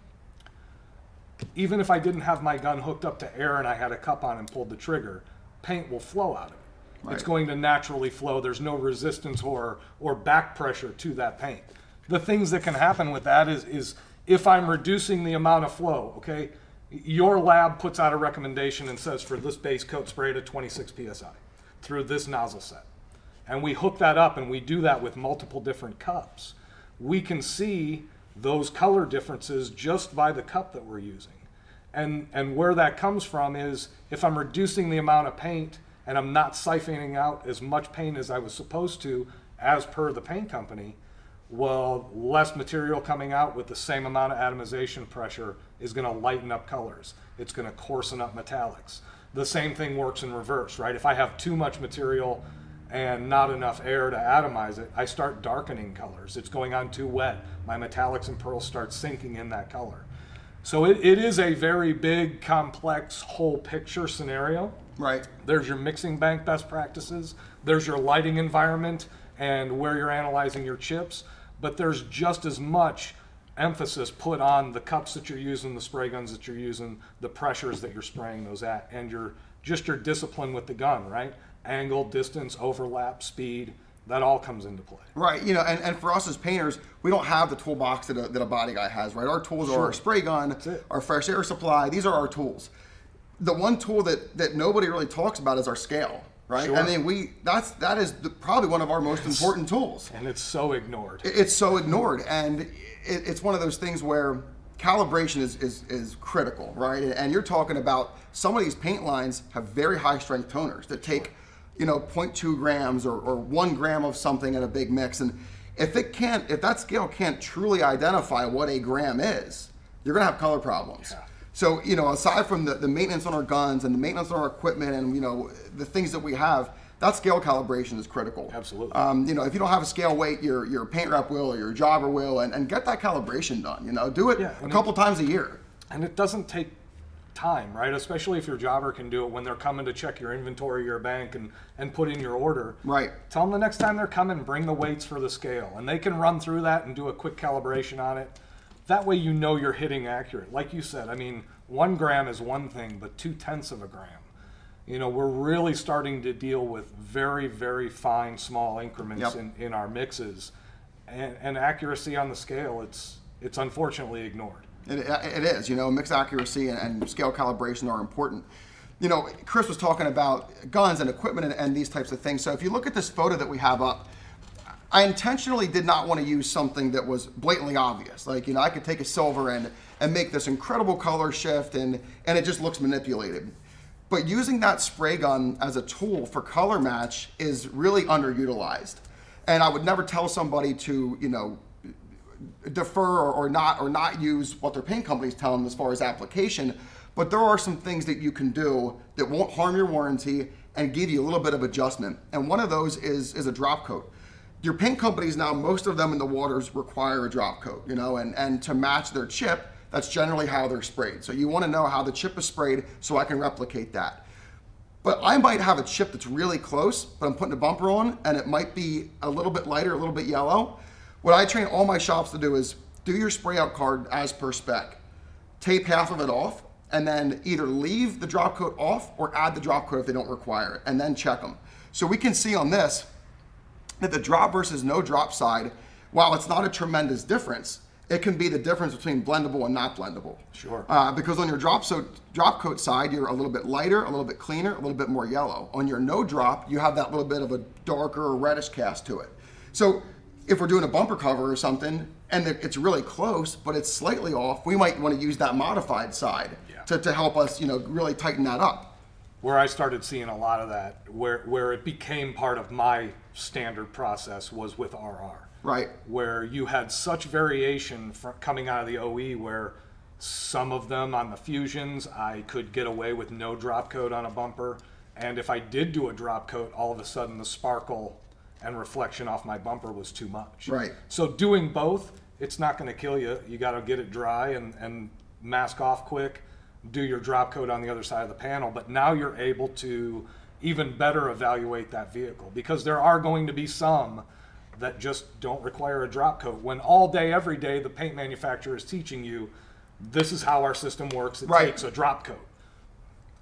even if I didn't have my gun hooked up to air and I had a cup on and pulled the trigger, paint will flow out of it. Right. It's going to naturally flow. There's no resistance or back pressure to that paint. The things that can happen with that is if I'm reducing the amount of flow, okay? Your lab puts out a recommendation and says for this base coat spray to 26 PSI through this nozzle set. And we hook that up and we do that with multiple different cups. We can see those color differences just by the cup that we're using. And where that comes from is if I'm reducing the amount of paint and I'm not siphoning out as much paint as I was supposed to as per the paint company, well, less material coming out with the same amount of atomization pressure is going to lighten up colors. It's going to coarsen up metallics. The same thing works in reverse, right? If I have too much material and not enough air to atomize it, I start darkening colors. It's going on too wet. My metallics and pearls start sinking in that color. So it is a very big, complex, whole picture scenario. Right. There's your mixing bank best practices. There's your lighting environment and where you're analyzing your chips. But there's just as much emphasis put on the cups that you're using, the spray guns that you're using, the pressures that you're spraying those at, and your discipline with the gun, right? Angle, distance, overlap, speed, that all comes into play. Right, you know, and for us as painters, we don't have the toolbox that a body guy has, right? Our tools are our spray gun, our fresh air supply, these are our tools. The one tool that nobody really talks about is our scale. Right, sure. I mean, that is probably one of our most important tools, and it's so ignored. It's so ignored, and it's one of those things where calibration is critical, right? And you're talking about some of these paint lines have very high strength toners that take, 0.2 grams or 1 gram of something in a big mix, and if that scale can't truly identify what a gram is, you're gonna have color problems. Yeah. So, aside from the maintenance on our guns and the maintenance on our equipment and, the things that we have, that scale calibration is critical. Absolutely. If you don't have a scale weight, your paint rep will or your jobber will, and get that calibration done. Do it a couple times a year. And it doesn't take time, right? Especially if your jobber can do it when they're coming to check your inventory, your bank, and put in your order. Right. Tell them the next time they're coming, bring the weights for the scale. And they can run through that and do a quick calibration on it. That way you're hitting accurate. Like you said, 1 gram is one thing, but 0.2 of a gram. We're really starting to deal with very, very fine, small increments in our mixes. And accuracy on the scale, it's it's unfortunately ignored. It is, mixed accuracy and scale calibration are important. Chris was talking about guns and equipment and these types of things. So if you look at this photo that we have up, I intentionally did not want to use something that was blatantly obvious. Like, I could take a silver and make this incredible color shift and it just looks manipulated. But using that spray gun as a tool for color match is really underutilized. And I would never tell somebody to, defer or not use what their paint companies tell them as far as application. But there are some things that you can do that won't harm your warranty and give you a little bit of adjustment. And one of those is a drop coat. Your paint companies now, most of them in the waters require a drop coat, and to match their chip, that's generally how they're sprayed. So you want to know how the chip is sprayed so I can replicate that. But I might have a chip that's really close, but I'm putting a bumper on and it might be a little bit lighter, a little bit yellow. What I train all my shops to do is do your spray out card as per spec. Tape half of it off and then either leave the drop coat off or add the drop coat if they don't require it, and then check them. So we can see on this that the drop versus no drop side, while it's not a tremendous difference, it can be the difference between blendable and not blendable. Sure. Because on your drop coat side, you're a little bit lighter, a little bit cleaner, a little bit more yellow. On your no drop, you have that little bit of a darker or reddish cast to it. So if we're doing a bumper cover or something and it's really close, but it's slightly off, we might want to use that modified side to help us, really tighten that up. Where I started seeing a lot of that, where it became part of my standard process, was with RR. Right. Where you had such variation coming out of the OE, where some of them on the Fusions, I could get away with no drop coat on a bumper. And if I did do a drop coat, all of a sudden the sparkle and reflection off my bumper was too much. Right. So doing both, it's not going to kill you. You got to get it dry and mask off quick, do your drop coat on the other side of the panel. But now you're able to even better evaluate that vehicle, because there are going to be some that just don't require a drop coat, when all day, every day, the paint manufacturer is teaching you, this is how our system works. It takes a drop coat.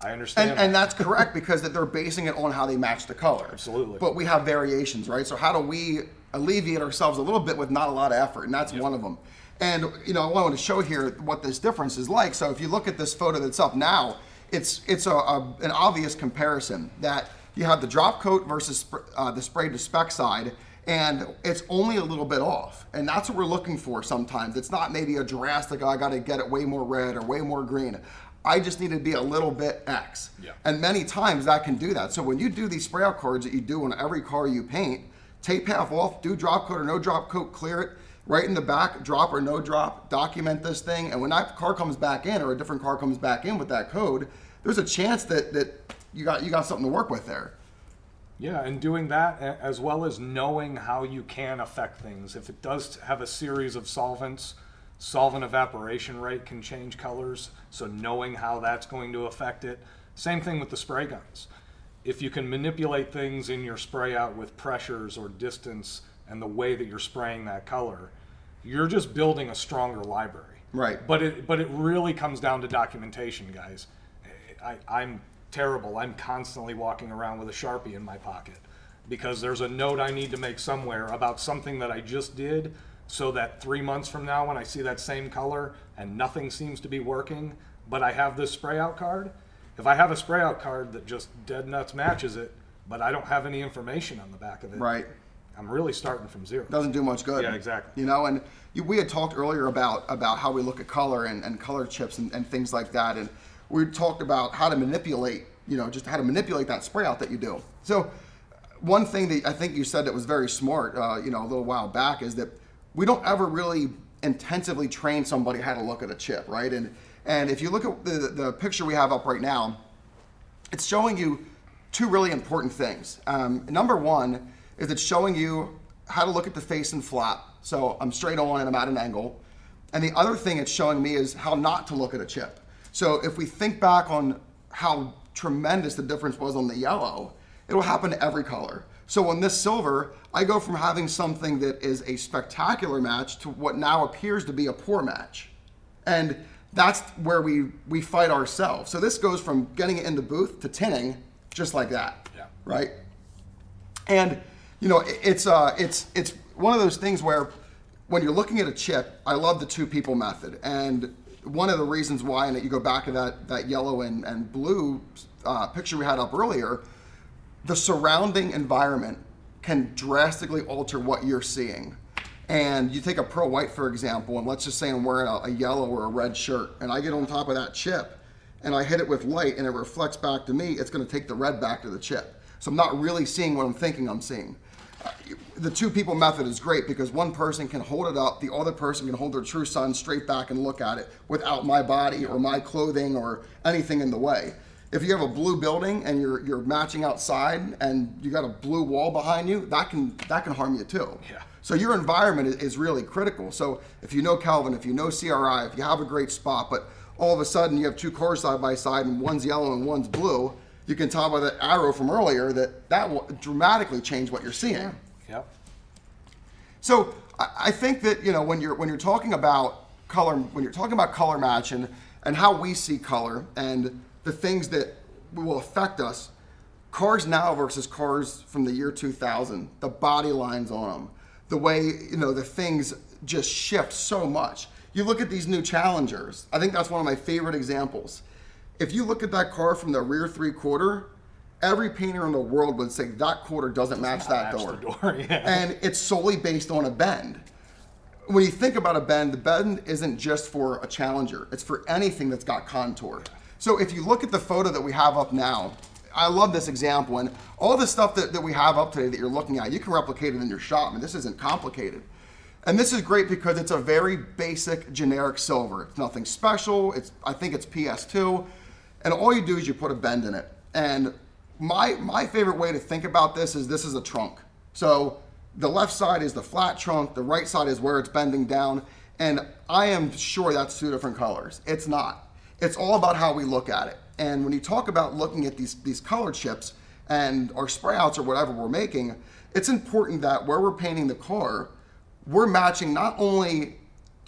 I understand. And that's correct, because that they're basing it on how they match the color. Absolutely. But we have variations, right? So how do we alleviate ourselves a little bit with not a lot of effort? And that's one of them. And I wanted to show here what this difference is like. So if you look at this photo that's up now, it's an obvious comparison that you have the drop coat versus the spray to spec side, and it's only a little bit off. And that's what we're looking for sometimes. It's not maybe a drastic, I got to get it way more red or way more green. I just need to be a little bit X. Yeah. And many times that can do that. So when you do these spray out cards that you do on every car you paint, tape half off, do drop coat or no drop coat, clear it, right in the back, drop or no drop, document this thing. And when that car comes back in, or a different car comes back in with that code, there's a chance that you got something to work with there. Yeah, and doing that, as well as knowing how you can affect things. If it does have a series of solvents, solvent evaporation rate can change colors, so knowing how that's going to affect it. Same thing with the spray guns. If you can manipulate things in your spray out with pressures or distance and the way that you're spraying that color, you're just building a stronger library. Right. But it really comes down to documentation, guys. I'm terrible. I'm constantly walking around with a Sharpie in my pocket because there's a note I need to make somewhere about something that I just did, so that 3 months from now when I see that same color and nothing seems to be working, but I have this spray out card, if I have a spray out card that just dead nuts matches it, but I don't have any information on the back of it, right, I'm really starting from zero. Doesn't do much good. Yeah, exactly. And we had talked earlier about how we look at color and color chips and things like that, and we talked about how to manipulate, just how to manipulate that spray out that you do. So one thing that I think you said that was very smart, a little while back, is that we don't ever really intensively train somebody how to look at a chip, right? And if you look at the picture we have up right now, it's showing you two really important things. Number one is it's showing you how to look at the face and flap. So I'm straight on and I'm at an angle. And the other thing it's showing me is how not to look at a chip. So if we think back on how tremendous the difference was on the yellow, it'll happen to every color. So on this silver, I go from having something that is a spectacular match to what now appears to be a poor match. And that's where we fight ourselves. So this goes from getting it in the booth to tinning just like that, right? And it's one of those things where when you're looking at a chip, I love the two people method. And one of the reasons why, and you go back to that yellow and blue picture we had up earlier, the surrounding environment can drastically alter what you're seeing. And you take a Pro White, for example, and let's just say I'm wearing a yellow or a red shirt, and I get on top of that chip, and I hit it with light, and it reflects back to me, it's gonna take the red back to the chip. So I'm not really seeing what I'm thinking I'm seeing. The two people method is great because one person can hold it up, the other person can hold their true sun straight back and look at it without my body or my clothing or anything in the way. If you have a blue building and you're matching outside and you got a blue wall behind you, that can harm you too. Yeah. So your environment is really critical. So if you know Kelvin, if you know CRI, if you have a great spot, but all of a sudden you have two cars side by side and one's yellow and one's blue, you can tell by the arrow from earlier that will dramatically change what you're seeing. Yep. So I think that, you know, when you're talking about color, when you're talking about color match and how we see color and the things that will affect us, cars now versus cars from the year 2000, the body lines on them, the way, you know, the things just shift so much. You look at these new Challengers. I think that's one of my favorite examples. If you look at that car from the rear 3/4, every painter in the world would say that quarter doesn't match that door. The door, yeah. And it's solely based on a bend. When you think about a bend, the bend isn't just for a Challenger. It's for anything that's got contour. So if you look at the photo that we have up now, I love this example, and all the stuff that we have up today that you're looking at, you can replicate it in your shop. I mean, this isn't complicated. And this is great because it's a very basic, generic silver. It's nothing special. I think it's PS2. And all you do is you put a bend in it. And my favorite way to think about this is a trunk. So the left side is the flat trunk, the right side is where it's bending down, and I am sure that's two different colors. It's not. It's all about how we look at it. And when you talk about looking at these color chips and our spray outs or whatever we're making, it's important that where we're painting the car, we're matching not only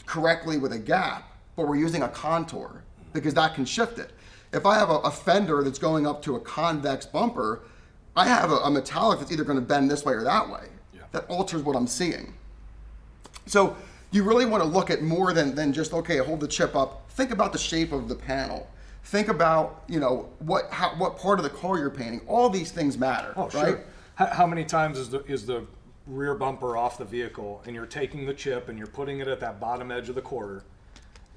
correctly with a gap, but we're using a contour because that can shift it. If I have a fender that's going up to a convex bumper, I have a metallic that's either going to bend this way or that way. Yeah. That alters what I'm seeing. So you really want to look at more than just, okay, hold the chip up. Think about the shape of the panel. Think about, you know, what part of the car you're painting. All these things matter, Oh, right? sure. How many times is the rear bumper off the vehicle and you're taking the chip and you're putting it at that bottom edge of the quarter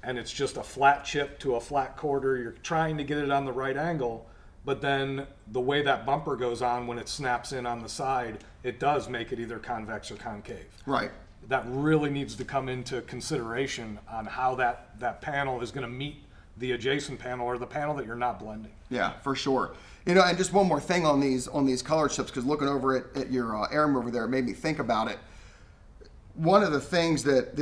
and it's just a flat chip to a flat quarter. You're trying to get it on the right angle, but then the way that bumper goes on when it snaps in on the side, it does make it either convex or concave. Right. That really needs to come into consideration on how that panel is going to meet the adjacent panel or the panel that you're not blending. Yeah, for sure. You know, and just one more thing on these color chips, because looking over at your air over there, it made me think about it. One of the things that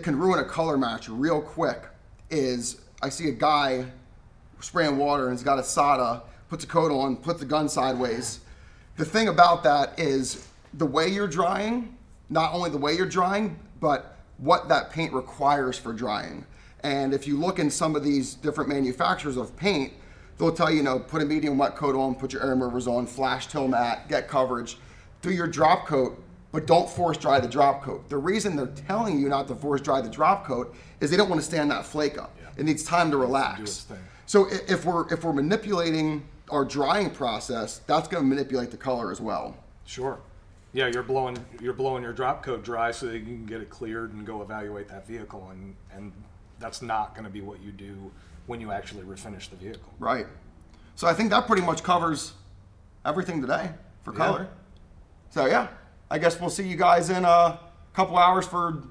can ruin a color match real quick is I see a guy spraying water and he's got a Sada, puts a coat on, puts the gun sideways. The thing about that is the way you're drying, not only the way you're drying, but what that paint requires for drying. And if you look in some of these different manufacturers of paint, they'll tell you, put a medium wet coat on, put your air movers on, flash till matte, get coverage, do your drop coat, but don't force dry the drop coat. The reason they're telling you not to force dry the drop coat is they don't want to stand that flake up. Yeah. It needs time to relax. So if we're manipulating our drying process, that's going to manipulate the color as well. Sure. Yeah, you're blowing your drop coat dry so that you can get it cleared and go evaluate that vehicle, and that's not going to be what you do when you actually refinish the vehicle. Right. So I think that pretty much covers everything today for color. So yeah, I guess we'll see you guys in a couple hours for